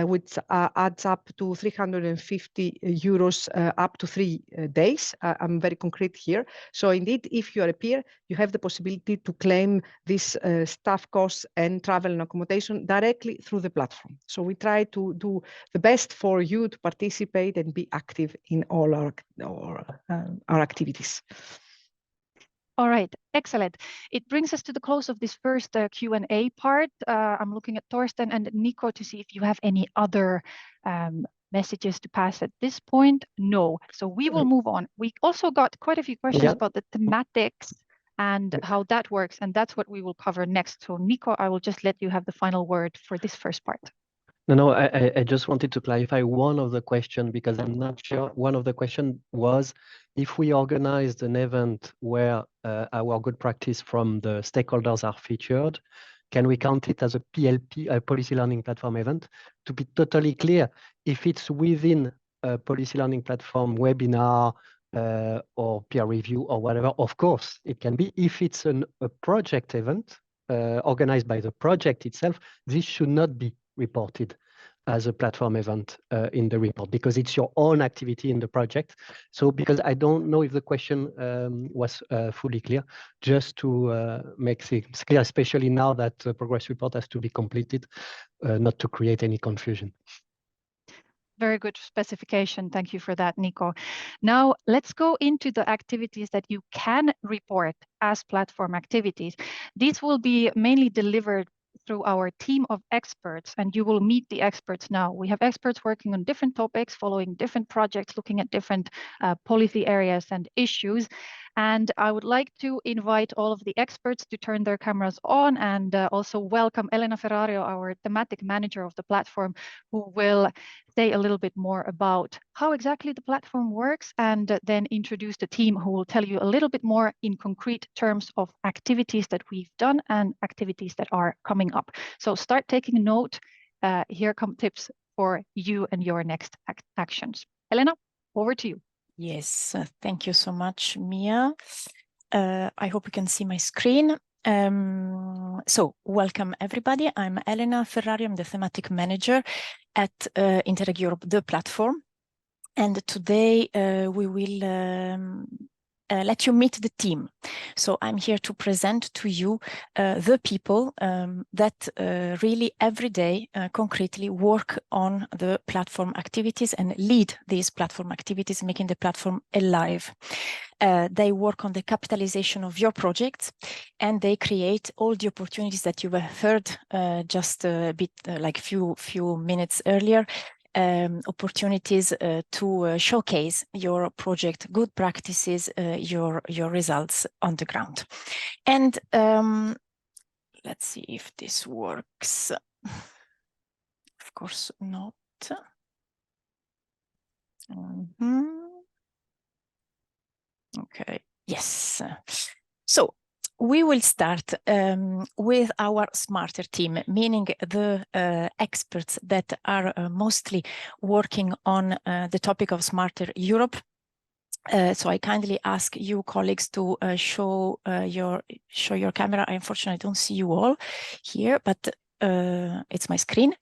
which adds up to 350 euros up to 3 days. I'm very concrete here. So indeed, if you are a peer, you have the possibility to claim this staff costs and travel and accommodation directly through the platform. So we try to do the best for you to participate and be active in all our activities. All right, excellent. It brings us to the close of this first Q&A part. I'm looking at Torsten and Nico to see if you have any other messages to pass at this point. No, so we will move on. We also got quite a few questions about the thematics and how that works, and that's what we will cover next. So Nico, I will just let you have the final word for this first part. No, I just wanted to clarify one of the questions because I'm not sure. One of the questions was if we organized an event where our good practice from the stakeholders are featured, can we count it as a PLP, a policy learning platform event? To be totally clear, if it's within a policy learning platform webinar or peer review or whatever, of course it can be. If it's a project event organized by the project itself, this should not be reported as a platform event in the report because it's your own activity in the project. So because I don't know if the question was fully clear, just to make things clear, especially now that the progress report has to be completed, not to create any confusion. Very good specification. Thank you for that, Nico. Now let's go into the activities that you can report as platform activities. These will be mainly delivered through our team of experts, and you will meet the experts now. We have experts working on different topics, following different projects, looking at different policy areas and issues. And I would like to invite all of the experts to turn their cameras on and also welcome Elena Ferrario, our thematic manager of the platform, who will say a little bit more about how exactly the platform works and then introduce the team who will tell you a little bit more in concrete terms of activities that we've done and activities that are coming up. So start taking note. Here come tips for you and your next actions. Elena, over to you. Yes, thank you so much, Mia. I hope you can see my screen. So welcome everybody. I'm Elena Ferrari. I'm the thematic manager at Interreg Europe, the platform. And today we will let you meet the team. So I'm here to present to you the people that really every day concretely work on the platform activities and lead these platform activities, making the platform alive. They work on the capitalization of your projects, and they create all the opportunities that you have heard just a bit like few minutes earlier. Opportunities to showcase your project good practices, your results on the ground. And let's see if this works. Of course not. Okay, yes. So we will start with our smarter team, meaning the experts that are mostly working on the topic of smarter Europe. So I kindly ask you colleagues to show your camera. I unfortunately don't see you all here, but it's my screen.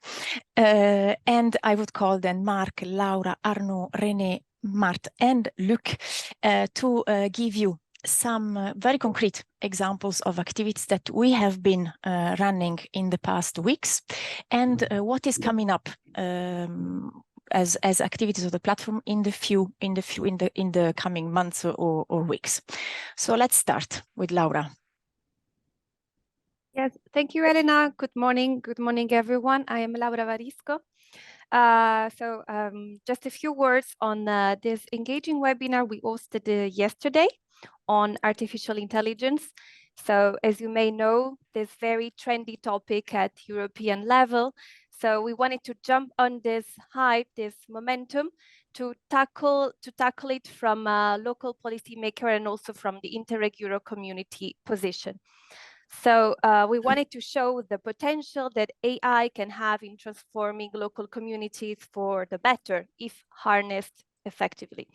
And I would call then Marc, Laura, Arnaud, René, Mart, and Luc to give you some very concrete examples of activities that we have been running in the past weeks, and what is coming up as activities of the platform in the coming months or weeks. So let's start with Laura. Yes, thank you, Elena. Good morning, everyone. I am Laura Varisco. Just a few words on this engaging webinar we hosted yesterday on artificial intelligence. So as you may know, this very trendy topic at European level. So we wanted to jump on this hype, this momentum, to tackle it from a local policymaker and also from the Interreg Europe community position. So we wanted to show the potential that AI can have in transforming local communities for the better if harnessed effectively.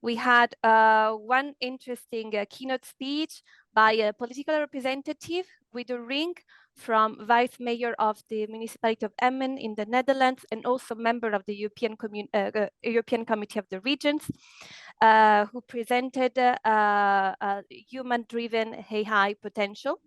We had one interesting keynote speech by a political representative with a ring from Vice Mayor of the Municipality of Emmen in the Netherlands, and also member of the European Committee of the Regions, who presented human-driven AI potential.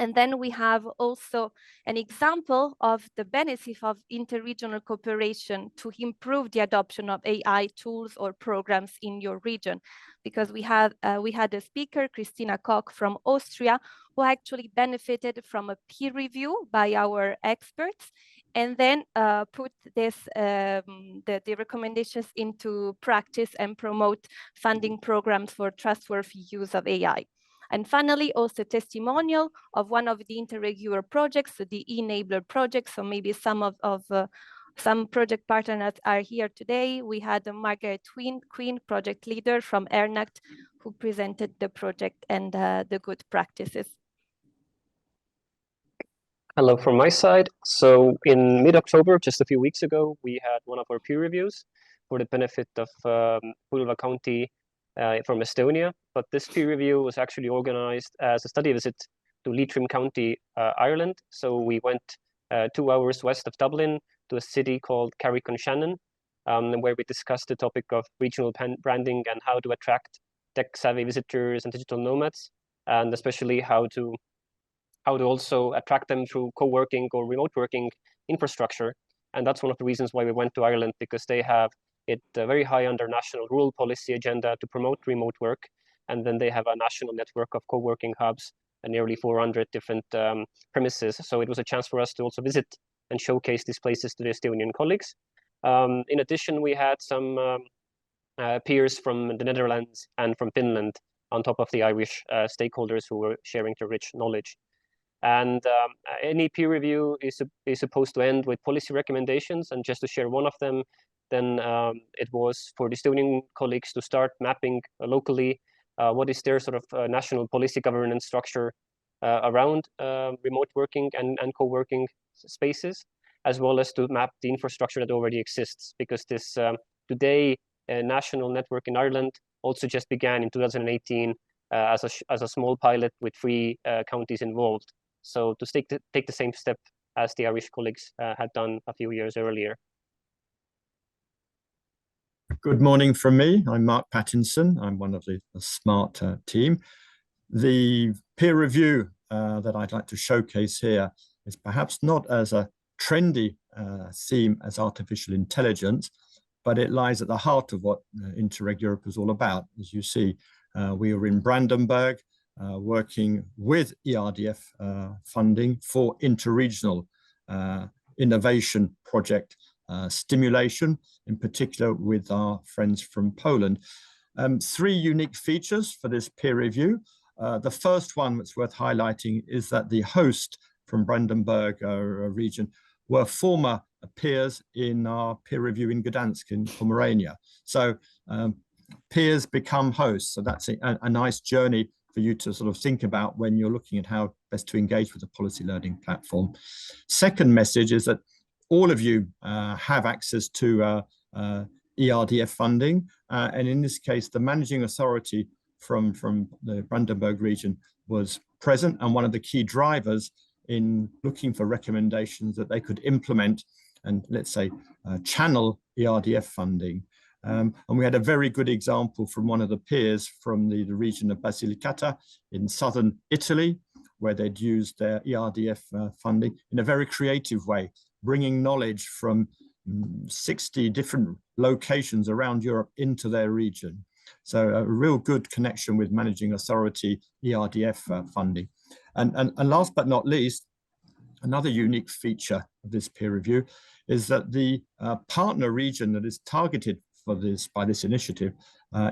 And then we have also an example of the benefit of interregional cooperation to improve the adoption of AI tools or programs in your region. Because we had a speaker, Christina Koch from Austria, who actually benefited from a peer review by our experts, and then put the recommendations into practice and promote funding programs for trustworthy use of AI. And finally, also testimonial of one of the Interreg Europe projects, so the enabler project. So maybe some some project partners are here today. We had Margaret Queen, project leader from ERNACT, who presented the project and the good practices. Hello from my side. So in mid-October, just a few weeks ago, we had one of our peer reviews for the benefit of Põlva County from Estonia. But this peer review was actually organized as a study visit to Leitrim County, Ireland. So we went 2 hours west of Dublin to a city called Carrick-on-Shannon, where we discussed the topic of regional branding and how to attract tech-savvy visitors and digital nomads, and especially how to also attract them through co-working or remote working infrastructure. And that's one of the reasons why we went to Ireland, because they have it very high on their national rural policy agenda to promote remote work. And then they have a national network of co-working hubs and nearly 400 different premises. So it was a chance for us to also visit and showcase these places to the Estonian colleagues. In addition, we had some peers from the Netherlands and from Finland on top of the Irish stakeholders who were sharing their rich knowledge. And any peer review is supposed to end with policy recommendations. And just to share one of them, then it was for the Estonian colleagues to start mapping locally what is their sort of national policy governance structure around remote working and co-working spaces, as well as to map the infrastructure that already exists. Because this today national network in Ireland also just began in 2018 as a small pilot with 3 counties involved. So to take the same step as the Irish colleagues had done a few years earlier. Good morning from me. I'm Mark Pattinson. I'm one of the SMART team. The peer review that I'd like to showcase here is perhaps not as a trendy theme as artificial intelligence, but it lies at the heart of what Interreg Europe is all about. As you see, we are in Brandenburg, working with ERDF funding for interregional innovation project stimulation, in particular with our friends from Poland. 3 unique features for this peer review. The first one that's worth highlighting is that the host from Brandenburg region were former peers in our peer review in Gdansk in Pomerania. So peers become hosts. So that's a nice journey for you to sort of think about when you're looking at how best to engage with the policy learning platform. Second message is that all of you have access to ERDF funding. And in this case, the managing authority from the Brandenburg region was present and one of the key drivers in looking for recommendations that they could implement and, let's say, channel ERDF funding. And we had a very good example from one of the peers from the region of Basilicata in southern Italy, where they'd used their ERDF funding in a very creative way, bringing knowledge from 60 different locations around Europe into their region. So a real good connection with managing authority ERDF funding. And last but not least, another unique feature of this peer review is that the partner region that is targeted for this by this initiative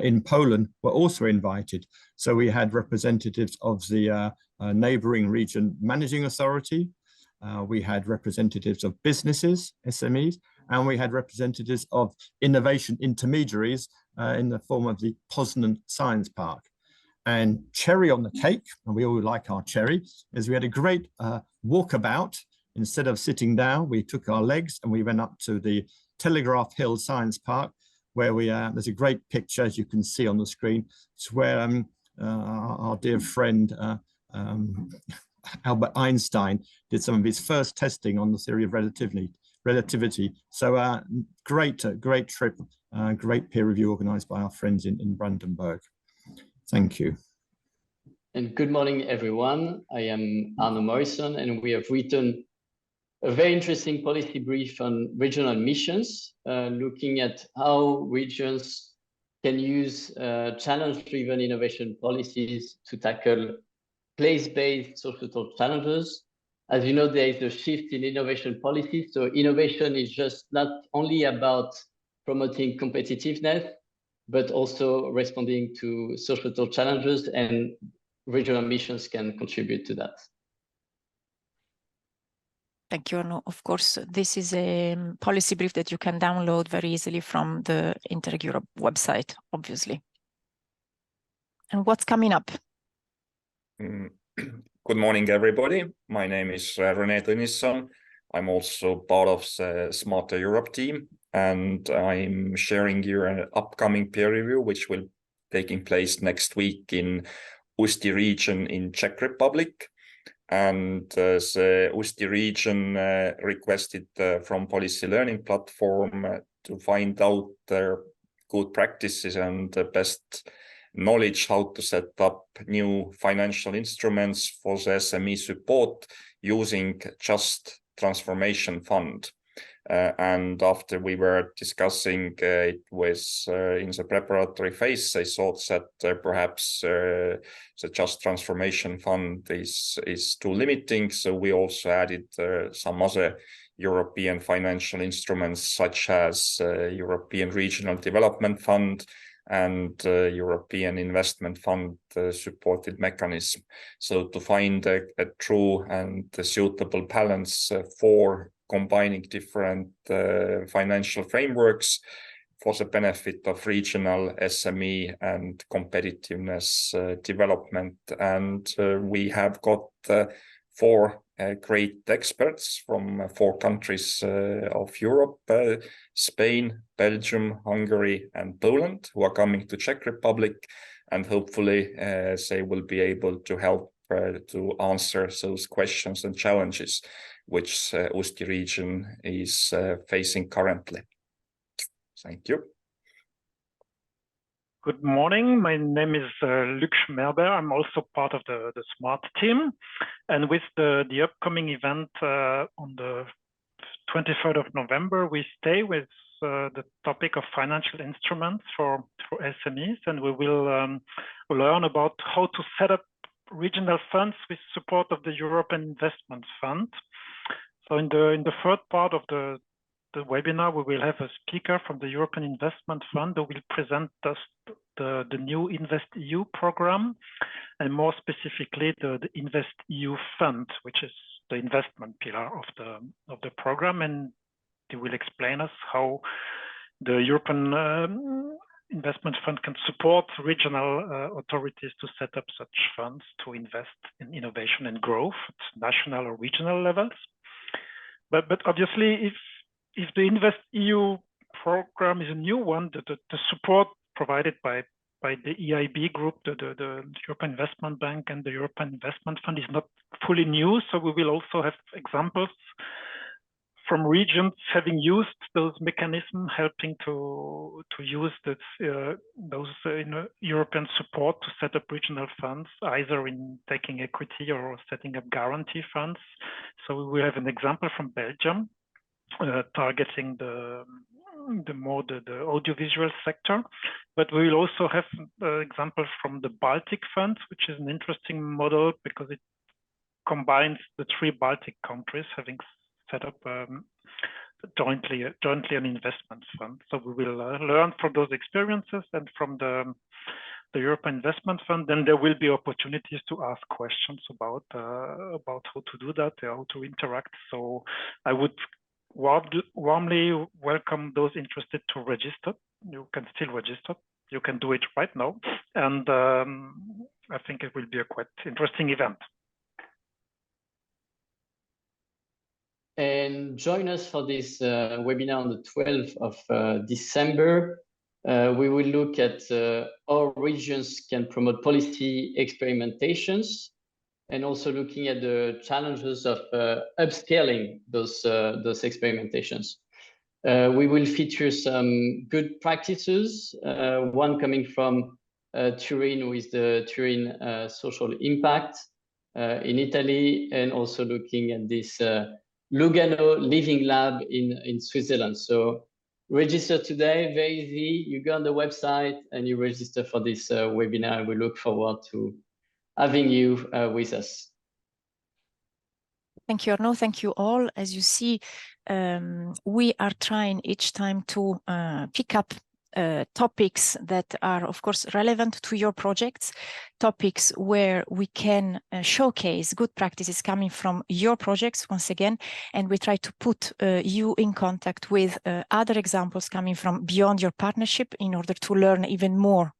in Poland were also invited. So we had representatives of the neighboring region managing authority, we had representatives of businesses, SMEs, and we had representatives of innovation intermediaries in the form of the Poznan Science Park. And cherry on the cake, and we all like our cherry, is we had a great walkabout. Instead of sitting down, we took our legs and we went up to the Telegraph Hill Science Park, where we there's a great picture, as you can see on the screen. It's where our dear friend Albert Einstein did some of his first testing on the theory of relativity. So great trip, great peer review organized by our friends in Brandenburg. Thank you. And good morning, everyone. I am Arno Morrison, and we have written a very interesting policy brief on regional missions, looking at how regions can use challenge-driven innovation policies to tackle place-based societal challenges. As you know, there is a shift in innovation policy. So innovation is just not only about promoting competitiveness, but also responding to societal challenges, and regional missions can contribute to that. Thank you, Arno. Of course, this is a policy brief that you can download very easily from the Interreg Europe website, obviously. And what's coming up? Good morning, everybody. My name is Rene Tõnisson. I'm also part of the Smarter Europe team, and I'm sharing here an upcoming peer review, which will taking place next week in Ústí region in Czech Republic. And the Ústí region requested from Policy Learning Platform to find out their good practices and the best knowledge how to set up new financial instruments for the SME support using Just Transformation Fund. And after we were discussing it was in the preparatory phase, I thought that perhaps the Just Transformation Fund is too limiting. So we also added some other European financial instruments, such as European Regional Development Fund and European Investment Fund supported mechanism. So to find a true and suitable balance for combining different financial frameworks for the benefit of regional SME and competitiveness development. And we have got 4 great experts from 4 countries of Europe, Spain, Belgium, Hungary, and Poland, who are coming to Czech Republic, and hopefully they will be able to help to answer those questions and challenges which Ústí region is facing currently. Thank you. Good morning. My name is Luc Schmerber. I'm also part of the SMART team. And with the upcoming event on the 23rd of November, we stay with the topic of financial instruments for SMEs, and we will learn about how to set up regional funds with support of the European Investment Fund. So in the third part of the webinar, we will have a speaker from the European Investment Fund who will present us the new InvestEU program, and more specifically the InvestEU Fund, which is the investment pillar of the program, and he will explain us how the European Investment Fund can support regional authorities to set up such funds to invest in innovation and growth at national or regional levels. But obviously, if the InvestEU program is a new one, the support provided by the EIB group, the European Investment Bank and the European Investment Fund is not fully new. So we will also have examples from regions having used those mechanisms, helping to use those European support to set up regional funds, either in taking equity or setting up guarantee funds. So we will have an example from Belgium, targeting the audiovisual sector, but we will also have examples from the Baltic Fund, which is an interesting model because it combines the 3 Baltic countries having set up jointly an investment fund. So we will learn from those experiences and from the European Investment Fund. Then there will be opportunities to ask questions about how to do that, how to interact. So I would warmly welcome those interested to register. You can still register. You can do it right now. And I think it will be a quite interesting event. And join us for this webinar on the 12th of December. We will look at how regions can promote policy experimentations and also looking at the challenges of upscaling those experimentations. We will feature some good practices, one coming from Turin with the Turin social impact in Italy, and also looking at this Lugano Living Lab in Switzerland. So register today, very easy. You go on the website and you register for this webinar. We look forward to having you with us. Thank you, Arnaud. Thank you all. As you see, we are trying each time to pick up topics that are, of course, relevant to your projects, topics where we can showcase good practices coming from your projects once again, and we try to put you in contact with other examples coming from beyond your partnership in order to learn even more.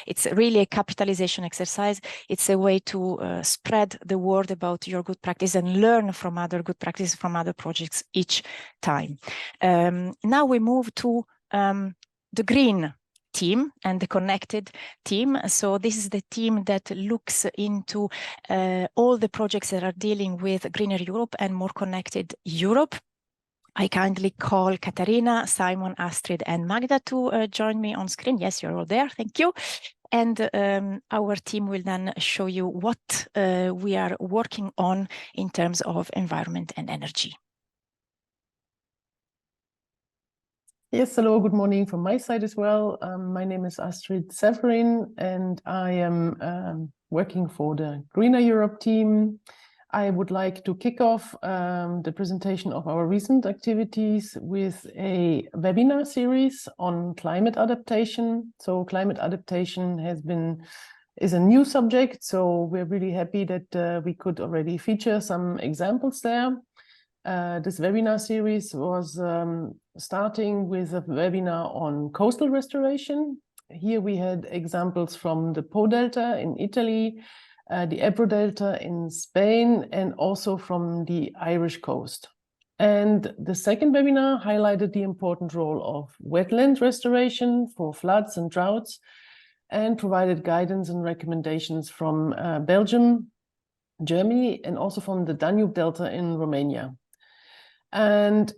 It's really a capitalization exercise. It's a way to spread the word about your good practice and learn from other good practices from other projects each time. Now we move to the green team and the connected team. So this is the team that looks into all the projects that are dealing with greener Europe and more connected Europe. I kindly call Katarina, Simon, Astrid, and Magda to join me on screen. Yes, you're all there. Thank you. And our team will then show you what we are working on in terms of environment and energy. Yes, hello, good morning from my side as well. My name is Astrid Severin, and I am working for the Greener Europe team. I would like to kick off the presentation of our recent activities with a webinar series on climate adaptation. So climate adaptation is a new subject, so we're really happy that we could already feature some examples there. This webinar series was starting with a webinar on coastal restoration. Here we had examples from the Po Delta in Italy, the Ebro Delta in Spain, and also from the Irish coast. And the second webinar highlighted the important role of wetland restoration for floods and droughts, and provided guidance and recommendations from Belgium, Germany, and also from the Danube Delta in Romania. And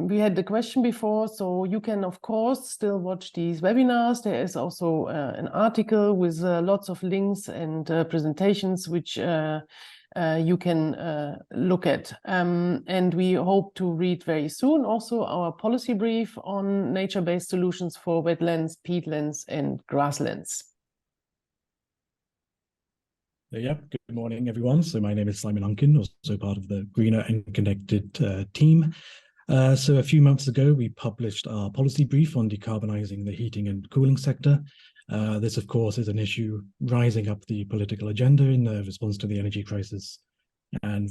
we had the question before, so you can, of course, still watch these webinars. There is also an article with lots of links and presentations which you can look at. And we hope to read very soon also our policy brief on nature-based solutions for wetlands, peatlands, and grasslands. Yeah, good morning, everyone. So my name is Simon Unkin, also part of the Greener and Connected team. So a few months ago, we published our policy brief on decarbonising the heating and cooling sector. This, of course, is an issue rising up the political agenda in response to the energy crisis and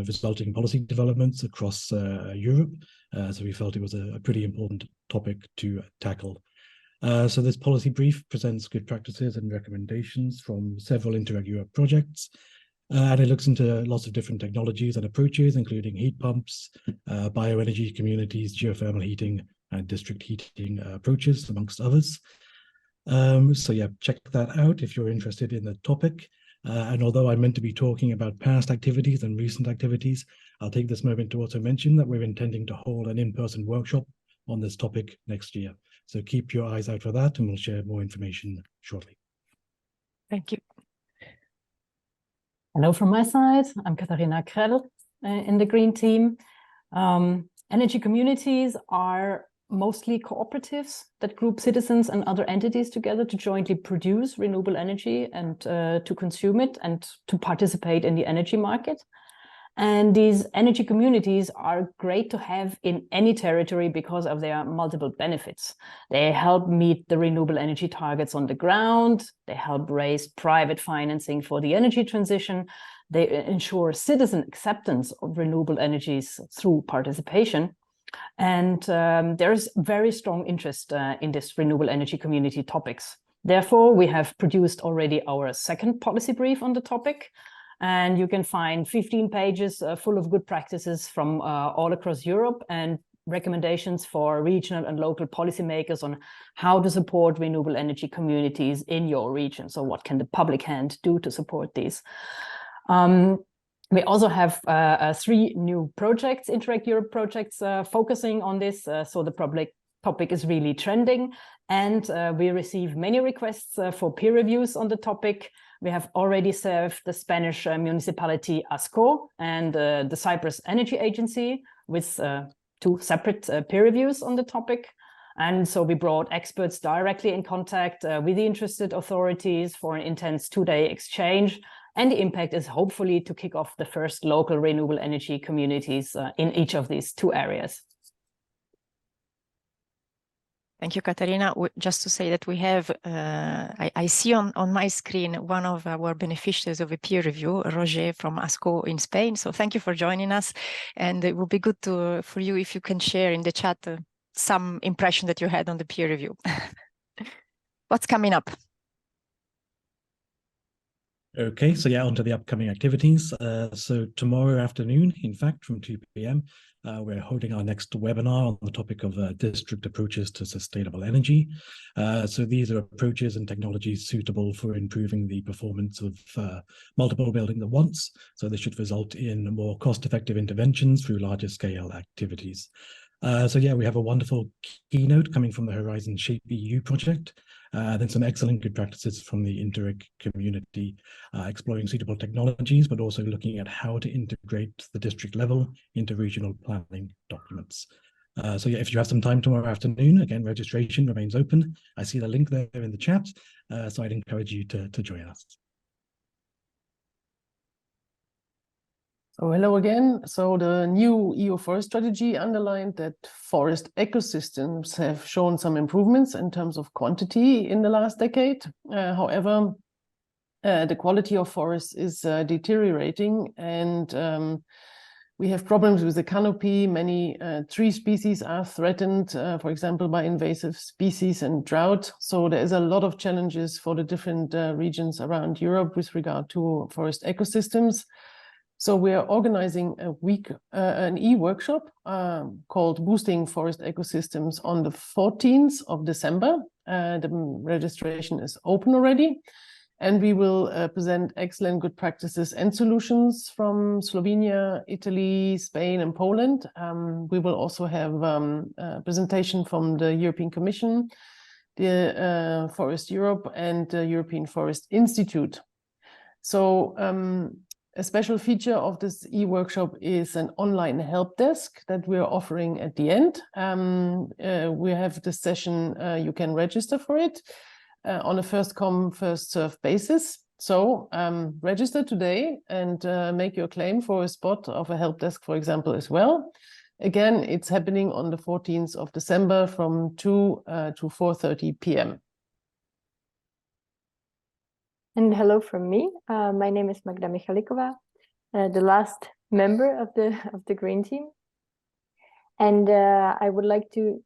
resulting policy developments across Europe. So we felt it was a pretty important topic to tackle. So this policy brief presents good practices and recommendations from several Interreg Europe projects, and it looks into lots of different technologies and approaches, including heat pumps, bioenergy communities, geothermal heating, and district heating approaches, amongst others. So yeah, check that out if you're interested in the topic. And although I'm meant to be talking about past activities and recent activities, I'll take this moment to also mention that we're intending to hold an in-person workshop on this topic next year. So keep your eyes out for that, and we'll share more information shortly. Thank you. Hello from my side. I'm Katharina Krell in the Green team. Energy communities are mostly cooperatives that group citizens and other entities together to jointly produce renewable energy and to consume it and to participate in the energy market. And these energy communities are great to have in any territory because of their multiple benefits. They help meet the renewable energy targets on the ground. They help raise private financing for the energy transition. They ensure citizen acceptance of renewable energies through participation. And there's very strong interest in this renewable energy community topics. Therefore, we have produced already our second policy brief on the topic. And you can find 15 pages full of good practices from all across Europe and recommendations for regional and local policymakers on how to support renewable energy communities in your region. So what can the public hand do to support these? We also have 3 new projects, Interreg Europe projects, focusing on this. So the public topic is really trending, and we receive many requests for peer reviews on the topic. We have already served the Spanish municipality ASCO and the Cyprus Energy Agency with 2 separate peer reviews on the topic. And so we brought experts directly in contact with the interested authorities for an intense 2-day exchange. And the impact is hopefully to kick off the first local renewable energy communities in each of these 2 areas. Thank you, Katarina. Just to say that we have, I see on my screen one of our beneficiaries of a peer review, Roger from ASCO in Spain. So thank you for joining us. And it would be good for you if you can share in the chat some impression that you had on the peer review. What's coming up? Okay, so yeah, on to the upcoming activities. So tomorrow afternoon, in fact, from 2 p.m., we're holding our next webinar on the topic of district approaches to sustainable energy. So these are approaches and technologies suitable for improving the performance of multiple buildings at once. So this should result in more cost-effective interventions through larger scale activities. So yeah, we have a wonderful keynote coming from the Horizon Shape EU project. Then some excellent good practices from the Interreg community, exploring suitable technologies, but also looking at how to integrate the district level into regional planning documents. So yeah, if you have some time tomorrow afternoon, again, registration remains open. I see the link there in the chat, so I'd encourage you to join us. So hello again. So the new EU forest strategy underlined that forest ecosystems have shown some improvements in terms of quantity in the last decade. However, the quality of forests is deteriorating, and we have problems with the canopy. Many tree species are threatened, for example, by invasive species and drought. So there is a lot of challenges for the different regions around Europe with regard to forest ecosystems. So we are organizing an e-workshop called Boosting Forest Ecosystems on the 14th of December. The registration is open already. And we will present excellent good practices and solutions from Slovenia, Italy, Spain, and Poland. We will also have a presentation from the European Commission, the Forest Europe, and the European Forest Institute. So a special feature of this e-workshop is an online help desk that we're offering at the end. We have this session, you can register for it on a first come, first served basis. So register today and make your claim for a spot of a help desk, for example, as well. Again, it's happening on the 14th of December from 2 to 4:30 p.m. And hello from me. My name is Magda Michalikova, the last member of the Green team. And I would like to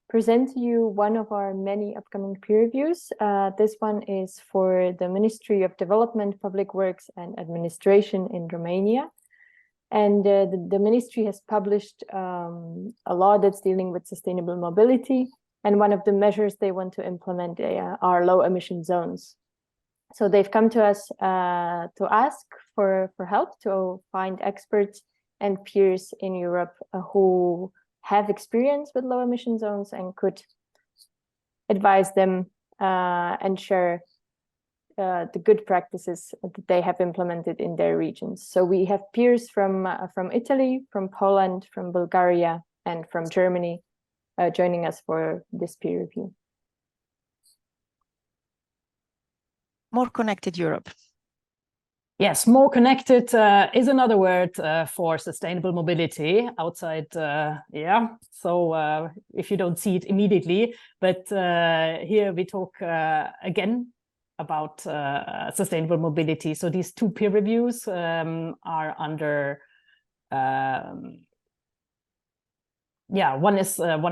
present to you one of our many upcoming peer reviews. This one is for the Ministry of Development, Public Works and Administration in Romania. And the ministry has published a law that's dealing with sustainable mobility. And one of the measures they want to implement are low emission zones. So they've come to us to ask for help to find experts and peers in Europe who have experience with low emission zones and could advise them and share the good practices that they have implemented in their regions. So we have peers from Italy, from Poland, from Bulgaria, and from Germany joining us for this peer review. More connected Europe. Yes, more connected is another word for sustainable mobility outside. Yeah, so if you don't see it immediately, but here we talk again about sustainable mobility. So these 2 peer reviews are under. Yeah, one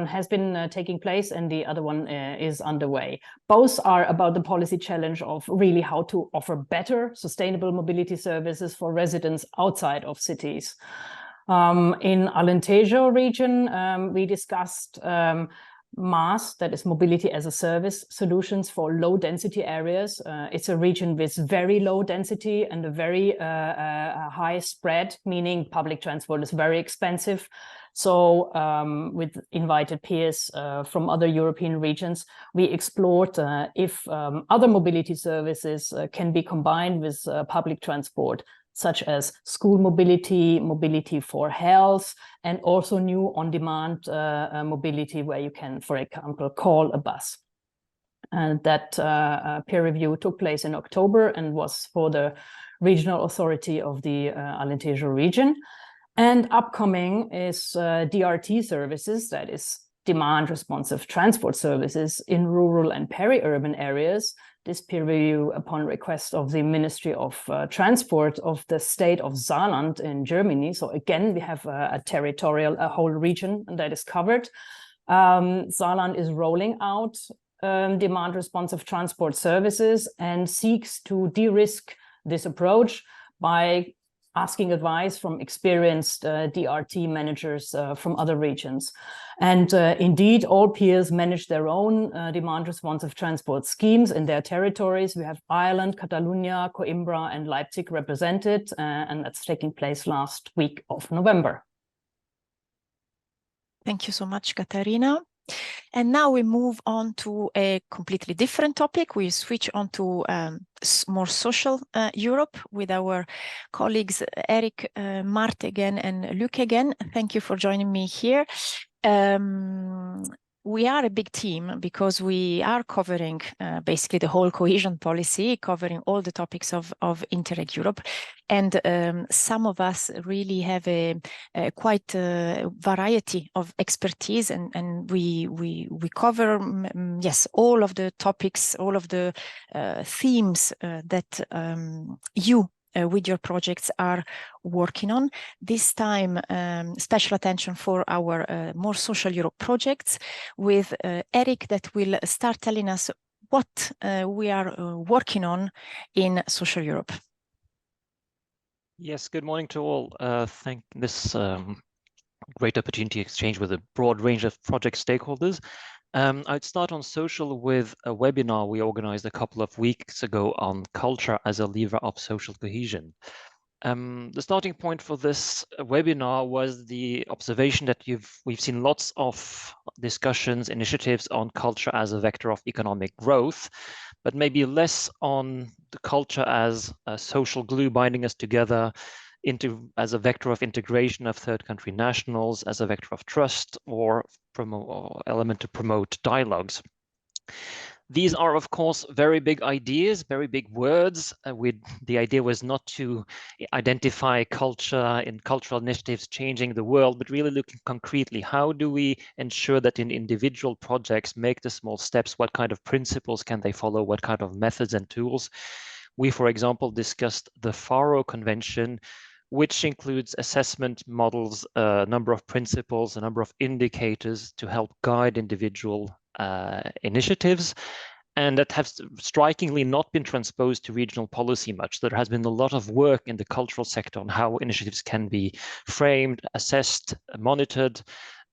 has been taking place and the other one is underway. Both are about the policy challenge of really how to offer better sustainable mobility services for residents outside of cities. In Alentejo region, we discussed MaaS, that is Mobility as a Service solutions for low density areas. It's a region with very low density and a very high spread, meaning public transport is very expensive. So with invited peers from other European regions, we explored if other mobility services can be combined with public transport, such as school mobility, mobility for health, and also new on-demand mobility where you can, for example, call a bus. And that peer review took place in October and was for the regional authority of the Alentejo region. And upcoming is DRT services, that is demand responsive transport services in rural and peri-urban areas. This peer review upon request of the Ministry of Transport of the state of Saarland in Germany. So again, we have a whole region that is covered. Saarland is rolling out demand responsive transport services and seeks to de-risk this approach by asking advice from experienced DRT managers from other regions. And indeed, all peers manage their own demand responsive transport schemes in their territories. We have Ireland, Catalonia, Coimbra, and Leipzig represented, and that's taking place last week of November. Thank you so much, Katarina. And now we move on to a completely different topic. We switch on to more social Europe with our colleagues Eric, Mart again, and Luc again. Thank you for joining me here. We are a big team because we are covering basically the whole cohesion policy, covering all the topics of Interreg Europe. And some of us really have a quite variety of expertise, and we cover, yes, all of the topics, all of the themes that you with your projects are working on. This time, special attention for our more social Europe projects with Eric that will start telling us what we are working on in social Europe. Yes, good morning to all. Thank this great opportunity to exchange with a broad range of project stakeholders. I'd start on social with a webinar we organized a couple of weeks ago on culture as a lever of social cohesion. The starting point for this webinar was the observation that we've seen lots of discussions, initiatives on culture as a vector of economic growth, but maybe less on the culture as a social glue binding us together, as a vector of integration of third country nationals, as a vector of trust, or element to promote dialogues. These are, of course, very big ideas, very big words. The idea was not to identify culture in cultural initiatives changing the world, but really looking concretely, how do we ensure that in individual projects make the small steps? What kind of principles can they follow? What kind of methods and tools? We, for example, discussed the Faro Convention, which includes assessment models, a number of principles, a number of indicators to help guide individual initiatives, and that have strikingly not been transposed to regional policy much. There has been a lot of work in the cultural sector on how initiatives can be framed, assessed, monitored,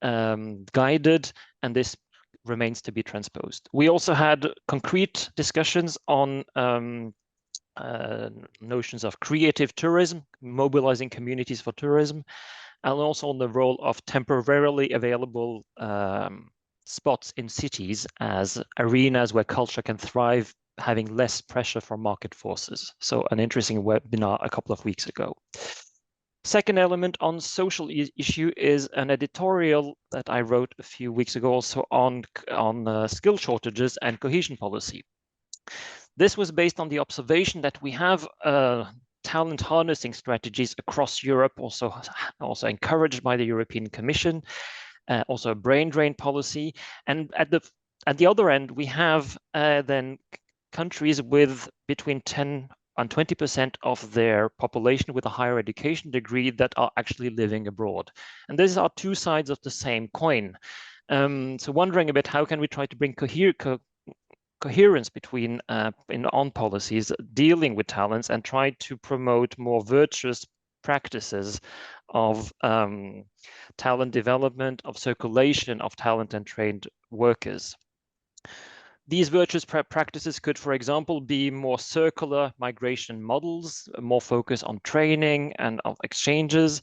guided, and this remains to be transposed. We also had concrete discussions on notions of creative tourism, mobilizing communities for tourism, and also on the role of temporarily available spots in cities as arenas where culture can thrive, having less pressure from market forces. So an interesting webinar a couple of weeks ago. Second element on social issue is an editorial that I wrote a few weeks ago also on skill shortages and cohesion policy. This was based on the observation that we have talent harnessing strategies across Europe, also encouraged by the European Commission, also a brain drain policy. And at the other end, we have then countries with between 10 and 20% of their population with a higher education degree that are actually living abroad. And these are two sides of the same coin. So wondering a bit, how can we try to bring coherence between on policies dealing with talents and try to promote more virtuous practices of talent development, of circulation of talent and trained workers. These virtuous practices could, for example, be more circular migration models, more focus on training and of exchanges.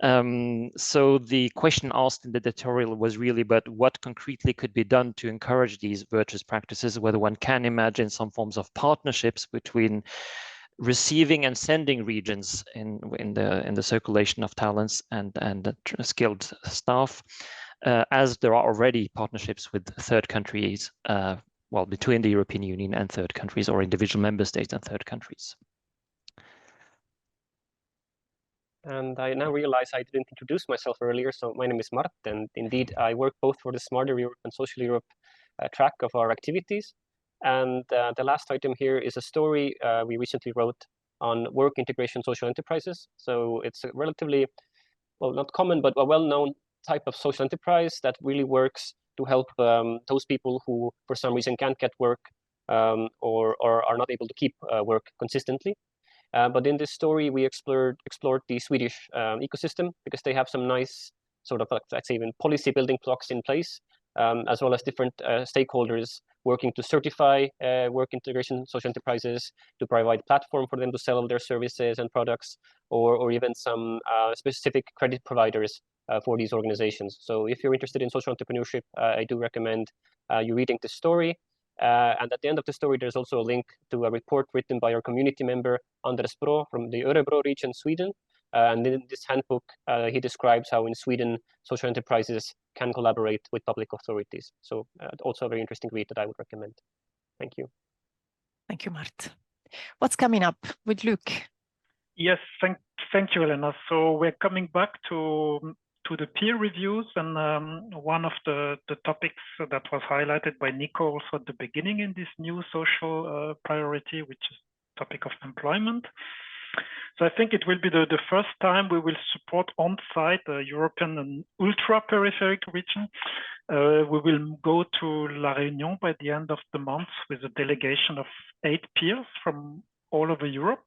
So the question asked in the editorial was really about what concretely could be done to encourage these virtuous practices, whether one can imagine some forms of partnerships between receiving and sending regions in the circulation of talents and skilled staff, as there are already partnerships with third countries, well, between the European Union and third countries, or individual member states and third countries. And I now realize I didn't introduce myself earlier. So my name is Mart, and indeed I work both for the Smarter Europe and Social Europe track of our activities. And the last item here is a story we recently wrote on work integration social enterprises. So it's a relatively, well, not common, but a well-known type of social enterprise that really works to help those people who for some reason can't get work or are not able to keep work consistently. But in this story, we explored the Swedish ecosystem, because they have some nice sort of, let's say, even policy building blocks in place, as well as different stakeholders working to certify work integration social enterprises, to provide platform for them to sell their services and products, or even some specific credit providers for these organizations. So if you're interested in social entrepreneurship, I do recommend you reading this story. And at the end of the story, there's also a link to a report written by our community member, Anders Bro, from the Örebro region, Sweden. And in this handbook, he describes how in Sweden, social enterprises can collaborate with public authorities. So also a very interesting read that I would recommend. Thank you. Thank you, Mart. What's coming up with Luke? Yes, thank you, Elena. So we're coming back to the peer reviews, and one of the topics that was highlighted by Nico also at the beginning in this new social priority, which is the topic of employment. So I think it will be the first time we will support on-site a European and ultra-peripheric region. We will go to La Réunion by the end of the month with a delegation of 8 peers from all over Europe,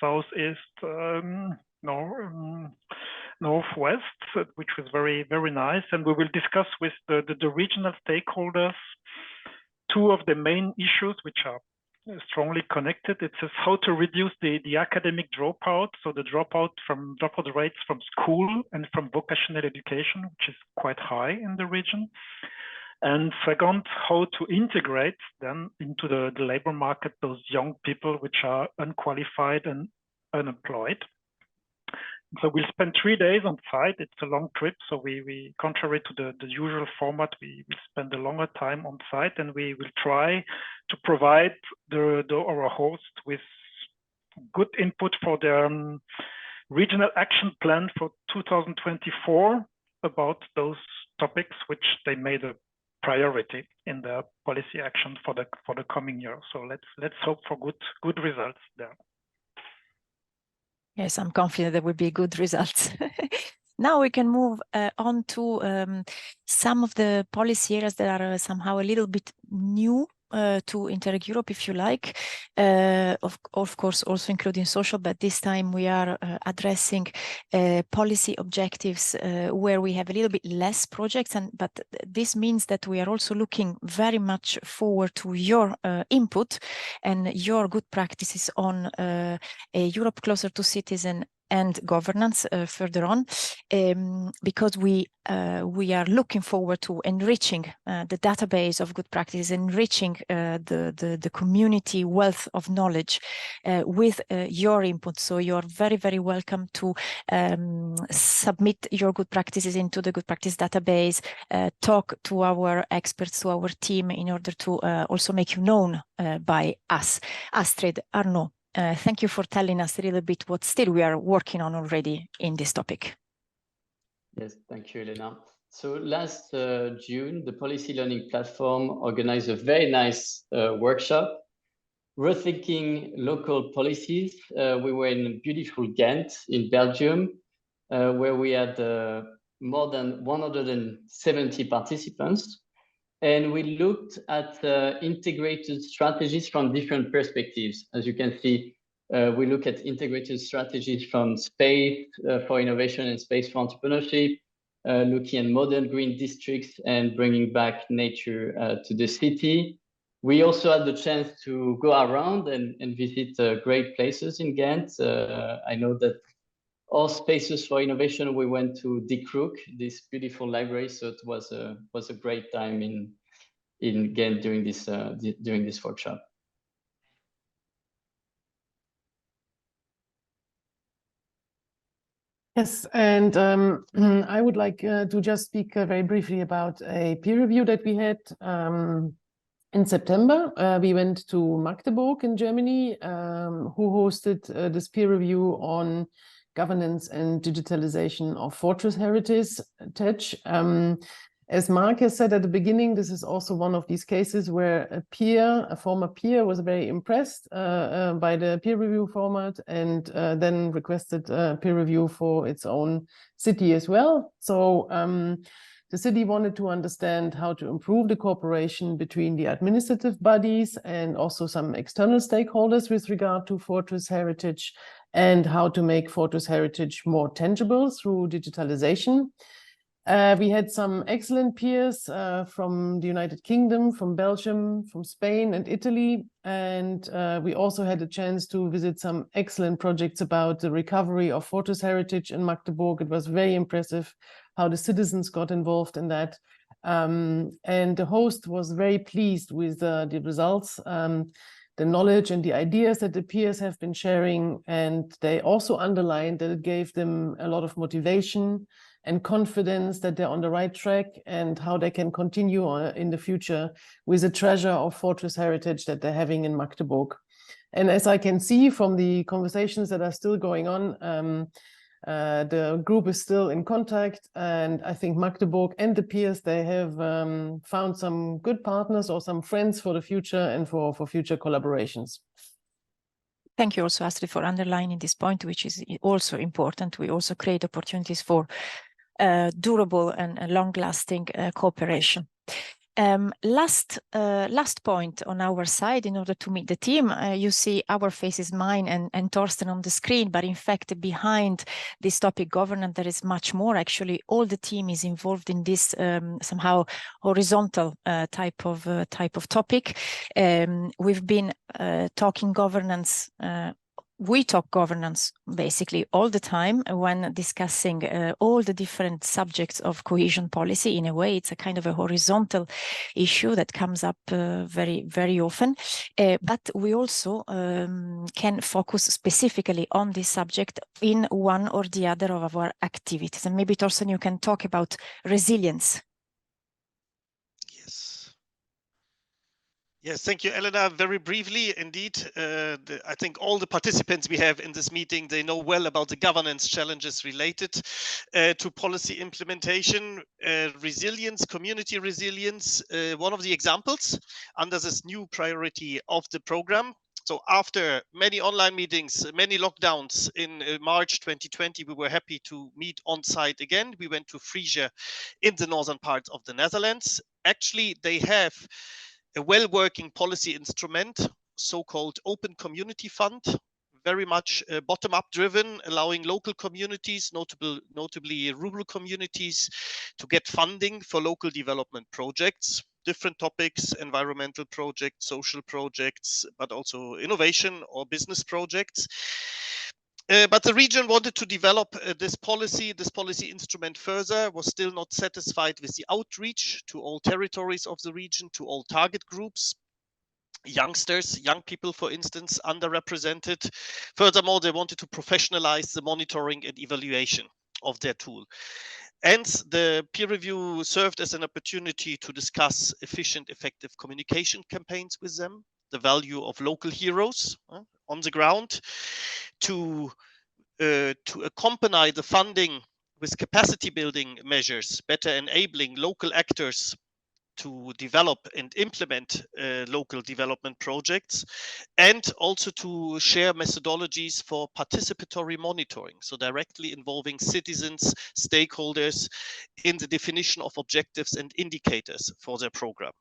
Southeast, Northwest, which was very, very nice. And we will discuss with the regional stakeholders 2 of the main issues, which are strongly connected. It says how to reduce the academic dropout, so the dropout rates from school and from vocational education, which is quite high in the region. And second, how to integrate then into the labor market those young people which are unqualified and unemployed. So we'll spend 3 days on site. It's a long trip, so we contrary to the usual format, we will spend a longer time on site, and we will try to provide our host with good input for their regional action plan for 2024 about those topics which they made a priority in the policy action for the coming year. So let's hope for good results there. Yes, I'm confident there will be good results. Now we can move on to some of the policy areas that are somehow a little bit new to Interreg Europe, if you like. Of course, also including social, but this time we are addressing policy objectives where we have a little bit less projects, but this means that we are also looking very much forward to your input and your good practices on a Europe closer to citizen and governance further on, because we are looking forward to enriching the database of good practices, enriching the community wealth of knowledge with your input. So you're very, very welcome to submit your good practices into the good practice database, talk to our experts, to our team, in order to also make you known by us. Astrid, Arnaud, thank you for telling us a little bit what still we are working on already in this topic. Yes, thank you, Elena. So last June, the Policy Learning Platform organized a very nice workshop, Rethinking Local Policies. We were in beautiful Ghent in Belgium, where we had more than 170 participants. And we looked at integrated strategies from different perspectives. As you can see, We look at integrated strategies from space for innovation and space for entrepreneurship, looking at modern green districts and bringing back nature to the city. We also had the chance to go around and visit great places in Ghent. I know that all spaces for innovation, we went to Die Kroeg, this beautiful library. So it was a great time in Ghent during this workshop. Yes, and I would like to just speak very briefly about a peer review that we had in September. We went to Magdeburg in Germany, who hosted this peer review on governance and digitalization of fortress heritage. As Mark has said at the beginning, this is also one of these cases where a former peer, was very impressed by the peer review format and then requested peer review for its own city as well. So the city wanted to understand how to improve the cooperation between the administrative bodies and also some external stakeholders with regard to fortress heritage, and how to make fortress heritage more tangible through digitalization. We had some excellent peers from the United Kingdom, from Belgium, from Spain and Italy. And we also had a chance to visit some excellent projects about the recovery of fortress heritage in Magdeburg. It was very impressive how the citizens got involved in that. And the host was very pleased with the results, the knowledge and the ideas that the peers have been sharing. And they also underlined that it gave them a lot of motivation and confidence that they're on the right track and how they can continue in the future with the treasure of fortress heritage that they're having in Magdeburg. And as I can see from the conversations that are still going on, the group is still in contact, and I think Magdeburg and the peers, they have found some good partners or some friends for the future and for future collaborations. Thank you also, Astrid, for underlining this point, which is also important. We also create opportunities for durable and long-lasting cooperation. Last point on our side, in order to meet the team, you see our faces, mine and Torsten on the screen, but in fact behind this topic governance there is much more. Actually, all the team is involved in this somehow horizontal type of topic. We've been talking governance. We talk governance basically all the time when discussing all the different subjects of cohesion policy. In a way, it's a kind of a horizontal issue that comes up very, very often. But we also can focus specifically on this subject in one or the other of our activities. And maybe, Torsten, you can talk about resilience. Yes, thank you, Elena. Very briefly, indeed, I think all the participants we have in this meeting, they know well about the governance challenges related to policy implementation, resilience, community resilience. One of the examples under this new priority of the program. So after many online meetings, many lockdowns in March 2020, we were happy to meet on site again. We went to Frisia in the northern parts of the Netherlands. Actually, they have a well-working policy instrument, so-called Open Community Fund, very much bottom-up driven, allowing local communities, notably rural communities, to get funding for local development projects, different topics, environmental projects, social projects, but also innovation or business projects. But the region wanted to develop this policy instrument further, was still not satisfied with the outreach to all territories of the region, to all target groups, youngsters, young people, for instance, underrepresented. Furthermore, they wanted to professionalize the monitoring and evaluation of their tool. And the peer review served as an opportunity to discuss efficient, effective communication campaigns with them, the value of local heroes on the ground, to accompany the funding with capacity building measures, better enabling local actors to develop and implement local development projects, and also to share methodologies for participatory monitoring, so directly involving citizens, stakeholders in the definition of objectives and indicators for their program.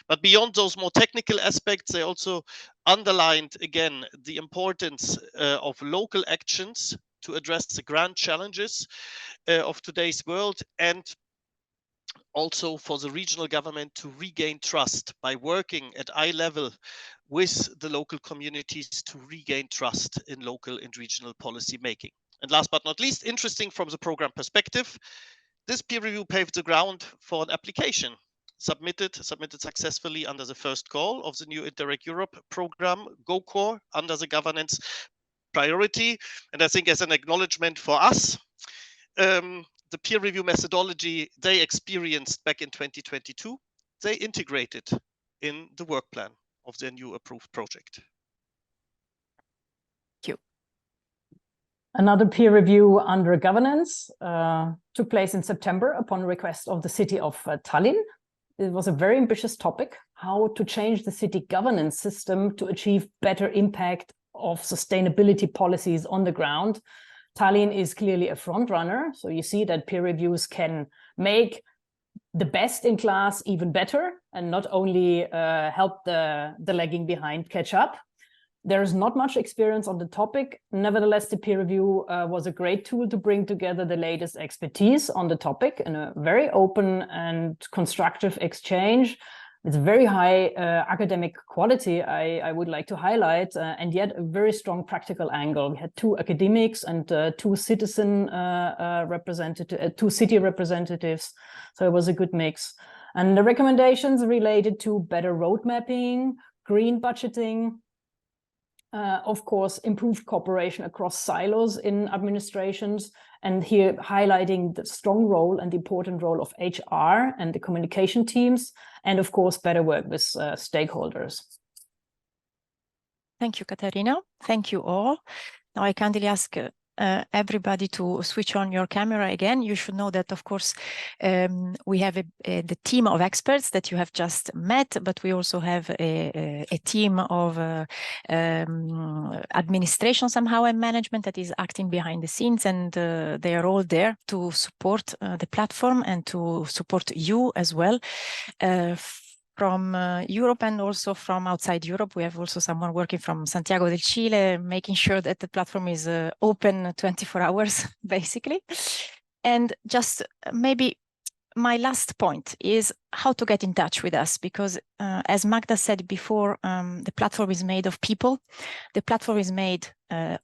But beyond those more technical aspects, they also underlined again the importance of local actions to address the grand challenges of today's world, and also for the regional government to regain trust by working at eye level with the local communities to regain trust in local and regional policy making. And last but not least, interesting from the program perspective, this peer review paved the ground for an application submitted successfully under the first call of the new Interreg Europe program, GoCore, under the governance priority. And I think as an acknowledgement for us, the peer review methodology they experienced back in 2022, they integrated in the work plan of their new approved project. Thank you. Another peer review under governance took place in September upon request of the city of Tallinn. It was a very ambitious topic, how to change the city governance system to achieve better impact of sustainability policies on the ground. Tallinn is clearly a front runner, so you see that peer reviews can make the best in class even better and not only help the lagging behind catch up. There is not much experience on the topic. Nevertheless, the peer review was a great tool to bring together the latest expertise on the topic in a very open and constructive exchange. It's very high academic quality, I would like to highlight, and yet a very strong practical angle. We had 2 academics and 2 citizen representatives, 2 city representatives, so it was a good mix. And the recommendations related to better road mapping, green budgeting, of course, improved cooperation across silos in administrations, and here highlighting the strong role and the important role of HR and the communication teams, and of course, better work with stakeholders. Thank you, Katarina. Thank you all. Now I kindly ask everybody to switch on your camera again. You should know that, of course, we have the team of experts that you have just met, but we also have a team of administration somehow and management that is acting behind the scenes, and they are all there to support the platform and to support you as well. From Europe and also from outside Europe. We have also someone working from Santiago del Chile, making sure that the platform is open 24 hours, basically. And just maybe my last point is how to get in touch with us, because as Magda said before, the platform is made of people. The platform is made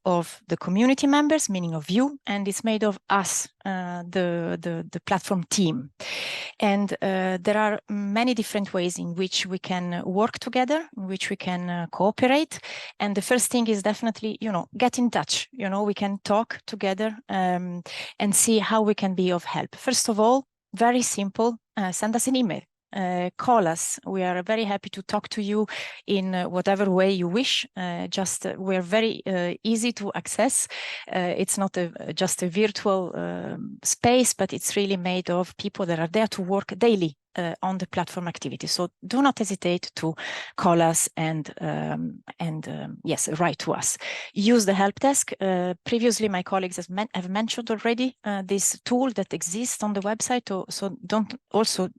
of the community members, meaning of you, and it's made of us, the platform team. And there are many different ways in which we can work together, in which we can cooperate. And the first thing is definitely, get in touch. We can talk together and see how we can be of help. First of all, very simple, send us an email. Call us. We are very happy to talk to you in whatever way you wish. We're very easy to access. It's not just a virtual space, but it's really made of people that are there to work daily on the platform activity. So do not hesitate to call us and yes, write to us. Use the help desk. Previously, my colleagues have mentioned already this tool that exists on the website. So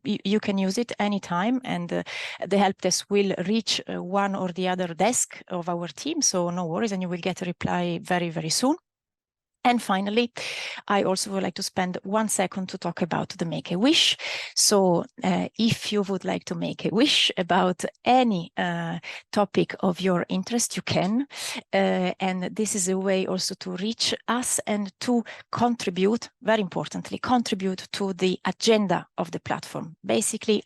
you can use it anytime, and the help desk will reach one or the other desk of our team. So no worries, and you will get a reply very, very soon. And finally, I also would like to spend 1 second to talk about the Make a Wish. So if you would like to make a wish about any topic of your interest, you can. And this is a way also to reach us and to contribute, very importantly, contribute to the agenda of the platform. Basically,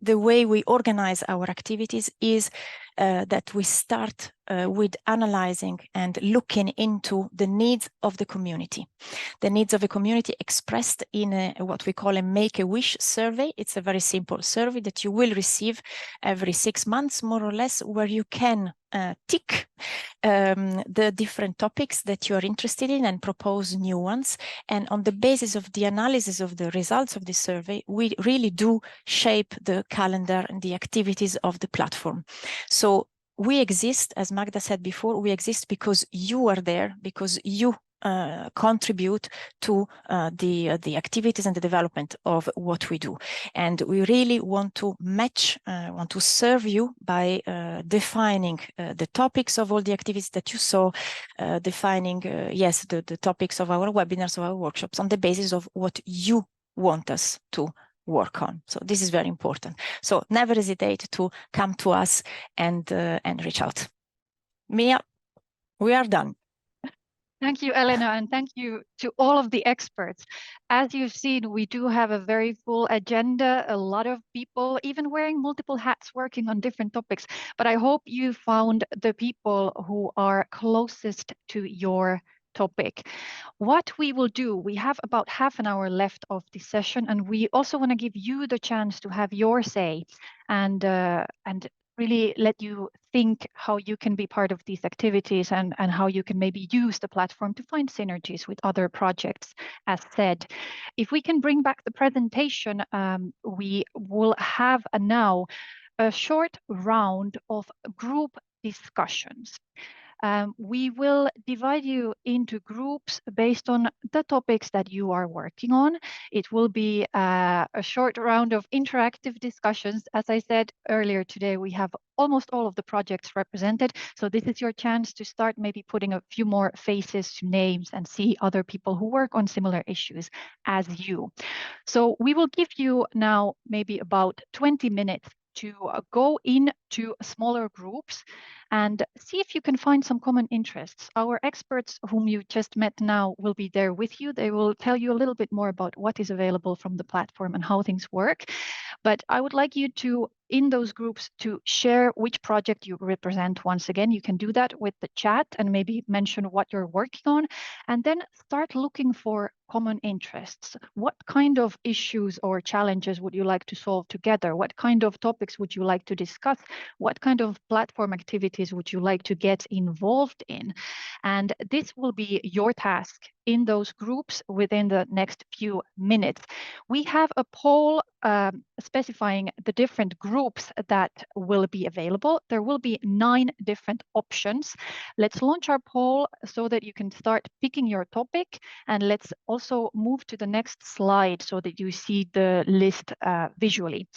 the way we organize our activities is that we start with analyzing and looking into the needs of the community. The needs of the community expressed in what we call a Make-A-Wish survey. It's a very simple survey that you will receive every 6 months, more or less, where you can tick the different topics that you are interested in and propose new ones. And on the basis of the analysis of the results of this survey, we really do shape the calendar and the activities of the platform. So we exist, as Magda said before, we exist because you are there, because you contribute to the activities and the development of what we do. And we really want to want to serve you by defining the topics of all the activities that you saw, defining, yes, the topics of our webinars, of our workshops on the basis of what you want us to work on. So this is very important. So never hesitate to come to us and reach out. Mia, we are done. Thank you, Elena, and thank you to all of the experts. As you've seen, we do have a very full agenda, a lot of people, even wearing multiple hats, working on different topics. But I hope you found the people who are closest to your topic. What we will do, we have about half an hour left of the session, and we also want to give you the chance to have your say and really let you think how you can be part of these activities and how you can maybe use the platform to find synergies with other projects, as said. If we can bring back the presentation, we will have now a short round of group discussions. We will divide you into groups based on the topics that you are working on. It will be a short round of interactive discussions. As I said earlier today, we have almost all of the projects represented. So this is your chance to start maybe putting a few more faces to names and see other people who work on similar issues as you. So we will give you now maybe about 20 minutes to go into smaller groups and see if you can find some common interests. Our experts whom you just met now will be there with you. They will tell you a little bit more about what is available from the platform and how things work. But I would like you to, in those groups, to share which project you represent. Once again, you can do that with the chat and maybe mention what you're working on, and then start looking for common interests. What kind of issues or challenges would you like to solve together? What kind of topics would you like to discuss? What kind of platform activities would you like to get involved in? And this will be your task in those groups within the next few minutes. We have a poll specifying the different groups that will be available. There will be 9 different options. Let's launch our poll so that you can start picking your topic, and let's also move to the next slide so that you see the list visually.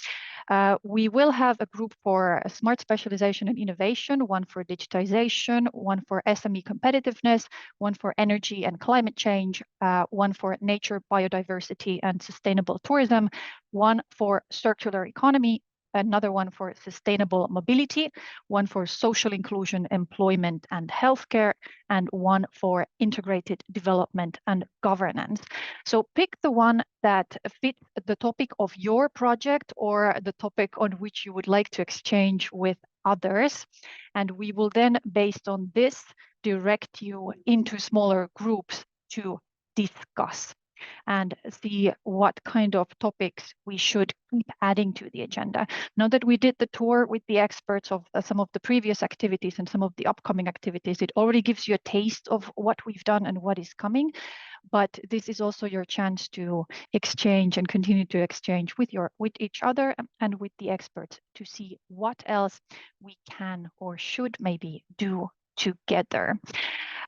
We will have a group for smart specialization and innovation, one for digitization, one for SME competitiveness, one for energy and climate change, one for nature, biodiversity, and sustainable tourism, one for circular economy, another one for sustainable mobility, one for social inclusion, employment, and healthcare, and one for integrated development and governance. So pick the one that fits the topic of your project or the topic on which you would like to exchange with others. And we will then, based on this, direct you into smaller groups to discuss and see what kind of topics we should keep adding to the agenda. Now that we did the tour with the experts of some of the previous activities and some of the upcoming activities, it already gives you a taste of what we've done and what is coming. But this is also your chance to exchange and continue to exchange with each other and with the experts to see what else we can or should maybe do together.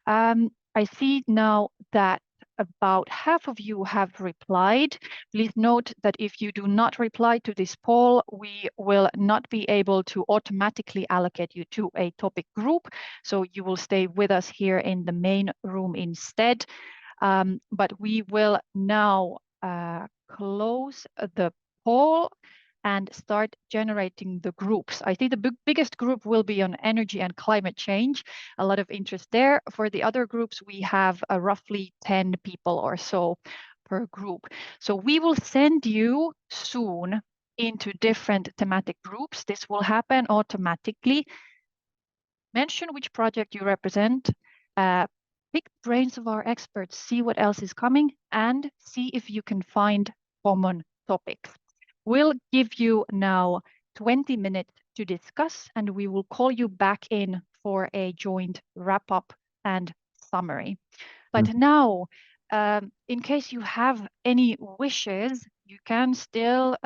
I see now that about half of you have replied. Please note that if you do not reply to this poll, we will not be able to automatically allocate you to a topic group. So you will stay with us here in the main room instead. But we will now close the poll and start generating the groups. I think the biggest group will be on energy and climate change. A lot of interest there. For the other groups, we have roughly 10 people or so per group. So we will send you soon into different thematic groups. This will happen automatically. Mention which project you represent. Pick the brains of our experts, see what else is coming, and see if you can find common topics. We'll give you now 20 minutes to discuss, and we will call you back in for a joint wrap-up and summary. But now, in case you have any wishes, you can still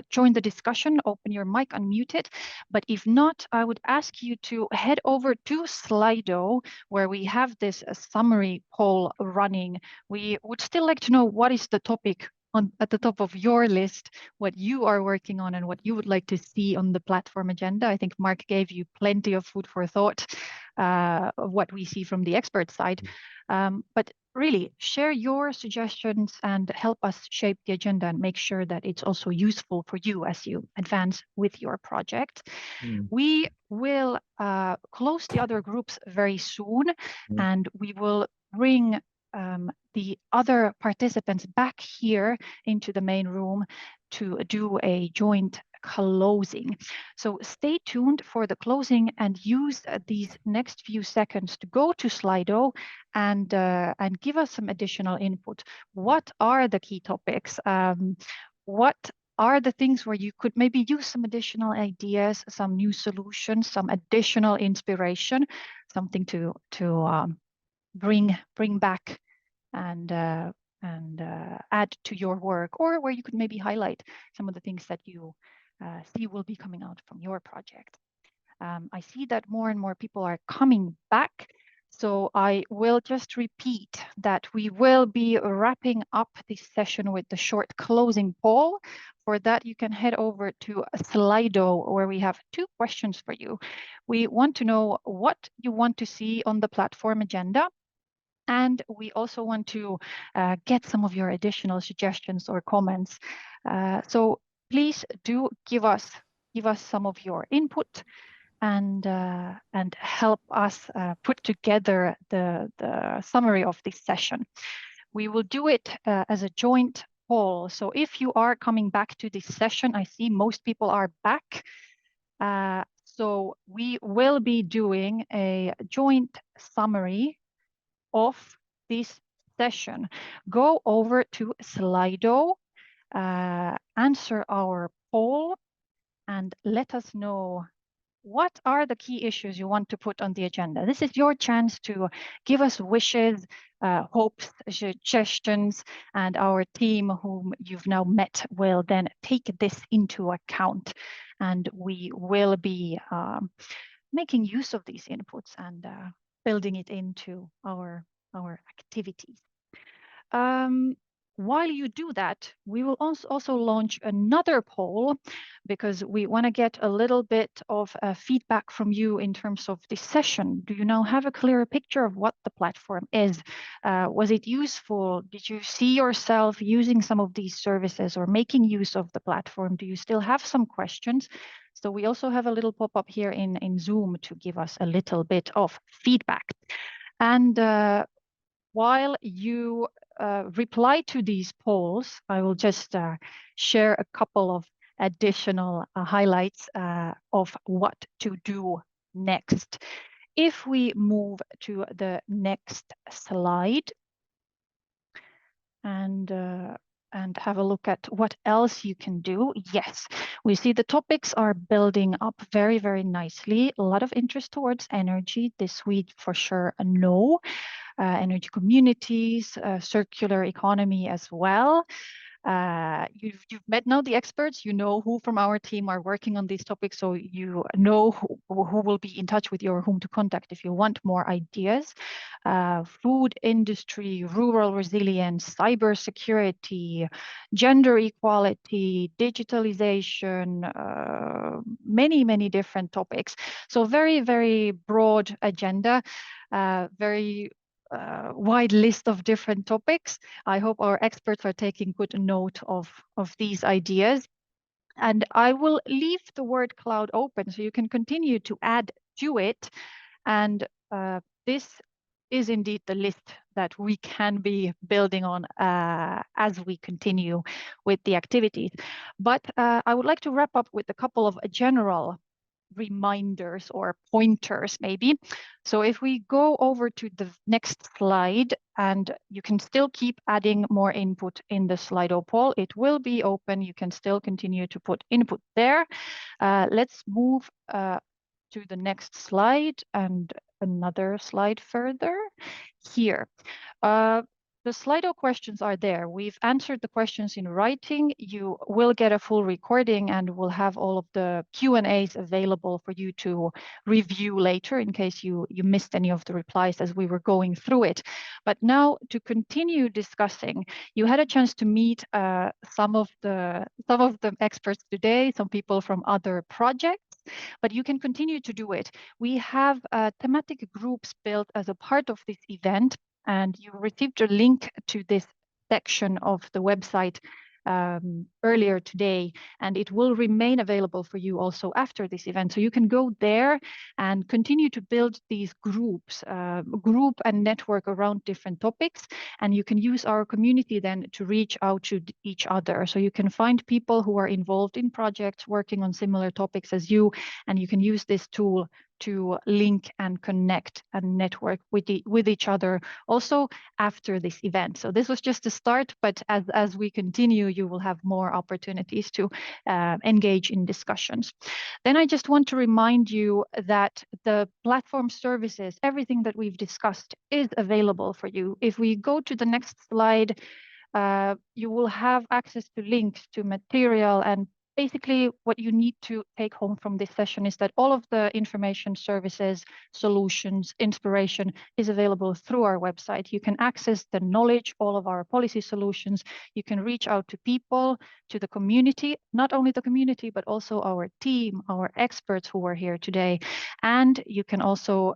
join the discussion, open your mic, unmute it. But if not, I would ask you to head over to Slido, where we have this summary poll running. We would still like to know what is the topic at the top of your list, what you are working on and what you would like to see on the platform agenda. I think Mark gave you plenty of food for thought of what we see from the expert side. But really, share your suggestions and help us shape the agenda and make sure that it's also useful for you as you advance with your project. We will close the other groups very soon, and we will bring the other participants back here into the main room to do a joint closing. So stay tuned for the closing and use these next few seconds to go to Slido and give us some additional input. What are the key topics? What are the things where you could maybe use some additional ideas, some new solutions, some additional inspiration, something to bring back and add to your work, or where you could maybe highlight some of the things that you see will be coming out from your project. I see that more and more people are coming back, so I will just repeat that we will be wrapping up this session with the short closing poll. For that, you can head over to Slido, where we have 2 questions for you. We want to know what you want to see on the platform agenda, and we also want to get some of your additional suggestions or comments. So please do give us some of your input and help us put together the summary of this session. We will do it as a joint poll. So if you are coming back to this session, I see most people are back. So we will be doing a joint summary of this session. Go over to Slido, answer our poll, and let us know what are the key issues you want to put on the agenda. This is your chance to give us wishes, hopes, suggestions, and our team whom you've now met will then take this into account, and we will be making use of these inputs and building it into our activities. While you do that, we will also launch another poll, because we want to get a little bit of feedback from you in terms of this session. Do you now have a clearer picture of what the platform is? Was it useful? Did you see yourself using some of these services or making use of the platform? Do you still have some questions? So we also have a little pop-up here in Zoom to give us a little bit of feedback. And while you reply to these polls, I will just share a couple of additional highlights of what to do next. If we move to the next slide and have a look at what else you can do. Yes, we see the topics are building up very, very nicely. A lot of interest towards energy. This we for sure know. Energy communities, circular economy as well. You've met now the experts, you know who from our team are working on these topics, so you know who will be in touch with you or whom to contact if you want more ideas. Food industry, rural resilience, cybersecurity, gender equality, digitalization, many, many different topics. So very, very broad agenda, very wide list of different topics. I hope our experts are taking good note of these ideas. And I will leave the word cloud open so you can continue to add to it. And this is indeed the list that we can be building on as we continue with the activities. But I would like to wrap up with a couple of general reminders or pointers maybe. So if we go over to the next slide, and you can still keep adding more input in the Slido poll, it will be open. You can still continue to put input there. Let's move to the next slide and another slide further here. the Slido questions are there. We've answered the questions in writing. You will get a full recording and we'll have all of the Q&As available for you to review later in case you missed any of the replies as we were going through it. But now to continue discussing, you had a chance to meet some of the experts today, some people from other projects, but you can continue to do it. We have thematic groups built as a part of this event, and you received a link to this section of the website earlier today, and it will remain available for you also after this event. So you can go there and continue to build these groups, group and network around different topics, and you can use our community then to reach out to each other. So you can find people who are involved in projects working on similar topics as you, and you can use this tool to link and connect and network with each other also after this event. So this was just a start, but as we continue, you will have more opportunities to engage in discussions. Then I just want to remind you that the platform services, everything that we've discussed is available for you. If we go to the next slide, you will have access to links to material, and basically what you need to take home from this session is that all of the information, services, solutions, inspiration is available through our website. You can access the knowledge, all of our policy solutions. You can reach out to people, to the community, not only the community, but also our team, our experts who are here today. And you can also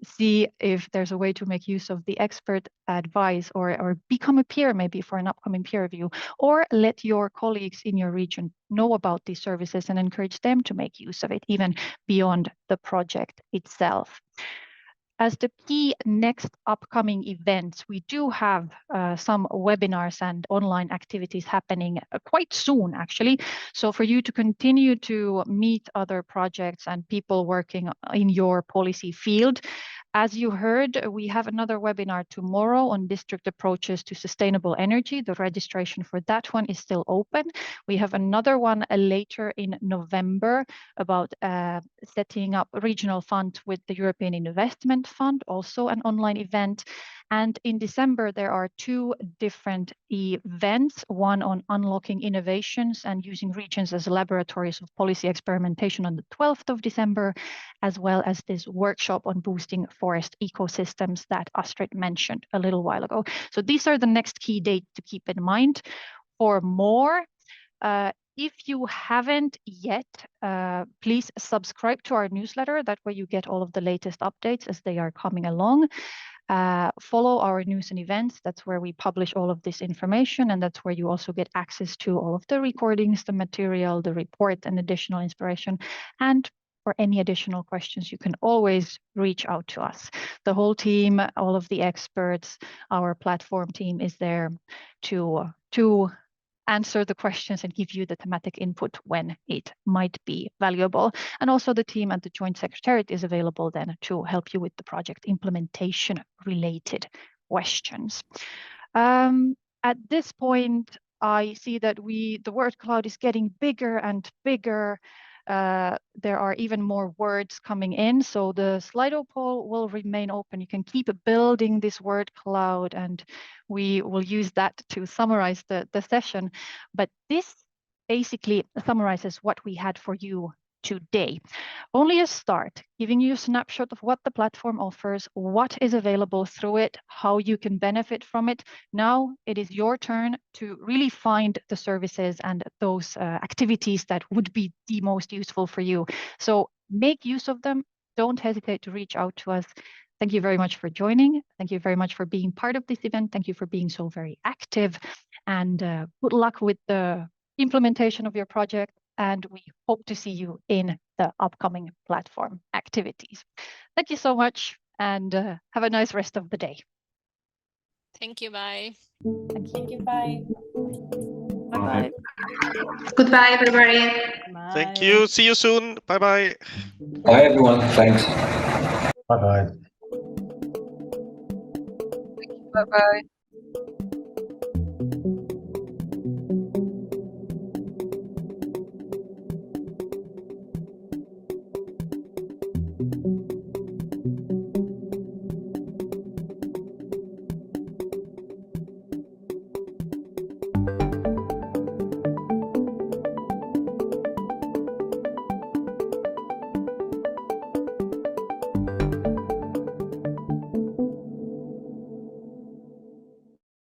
see if there's a way to make use of the expert advice or become a peer maybe for an upcoming peer review, or let your colleagues in your region know about these services and encourage them to make use of it even beyond the project itself. As the key next upcoming events, we do have some webinars and online activities happening quite soon, actually. So for you to continue to meet other projects and people working in your policy field, as you heard, we have another webinar tomorrow on district approaches to sustainable energy. The registration for that one is still open. We have another one later in November about setting up a regional fund with the European Investment Fund, also an online event. And in December, there are two different events, one on unlocking innovations and using regions as laboratories of policy experimentation on the 12th of December, as well as this workshop on boosting forest ecosystems that Astrid mentioned a little while ago. So these are the next key dates to keep in mind. For more, if you haven't yet, please subscribe to our newsletter. That way you get all of the latest updates as they are coming along. Follow our news and events. That's where we publish all of this information, and that's where you also get access to all of the recordings, the material, the report, and additional inspiration. And for any additional questions, you can always reach out to us. The whole team, all of the experts, our platform team is there to answer the questions and give you the thematic input when it might be valuable. And also the team at the Joint Secretariat is available then to help you with the project implementation related questions. At this point, I see that the word cloud is getting bigger and bigger. There are even more words coming in, so the Slido poll will remain open. You can keep building this word cloud, and we will use that to summarize the session. But this basically summarizes what we had for you today. Only a start, giving you a snapshot of what the platform offers, what is available through it, how you can benefit from it. Now it is your turn to really find the services and those activities that would be the most useful for you. So make use of them. Don't hesitate to reach out to us. Thank you very much for joining. Thank you very much for being part of this event. Thank you for being so very active, and good luck with the implementation of your project. And we hope to see you in the upcoming platform activities. Thank you so much, and have a nice rest of the day. Thank you, bye. Thank you, bye. Bye-bye. Goodbye, everybody. Bye. Thank you. See you soon. Bye-bye. Bye, everyone. Thanks. Bye-bye. Bye-bye.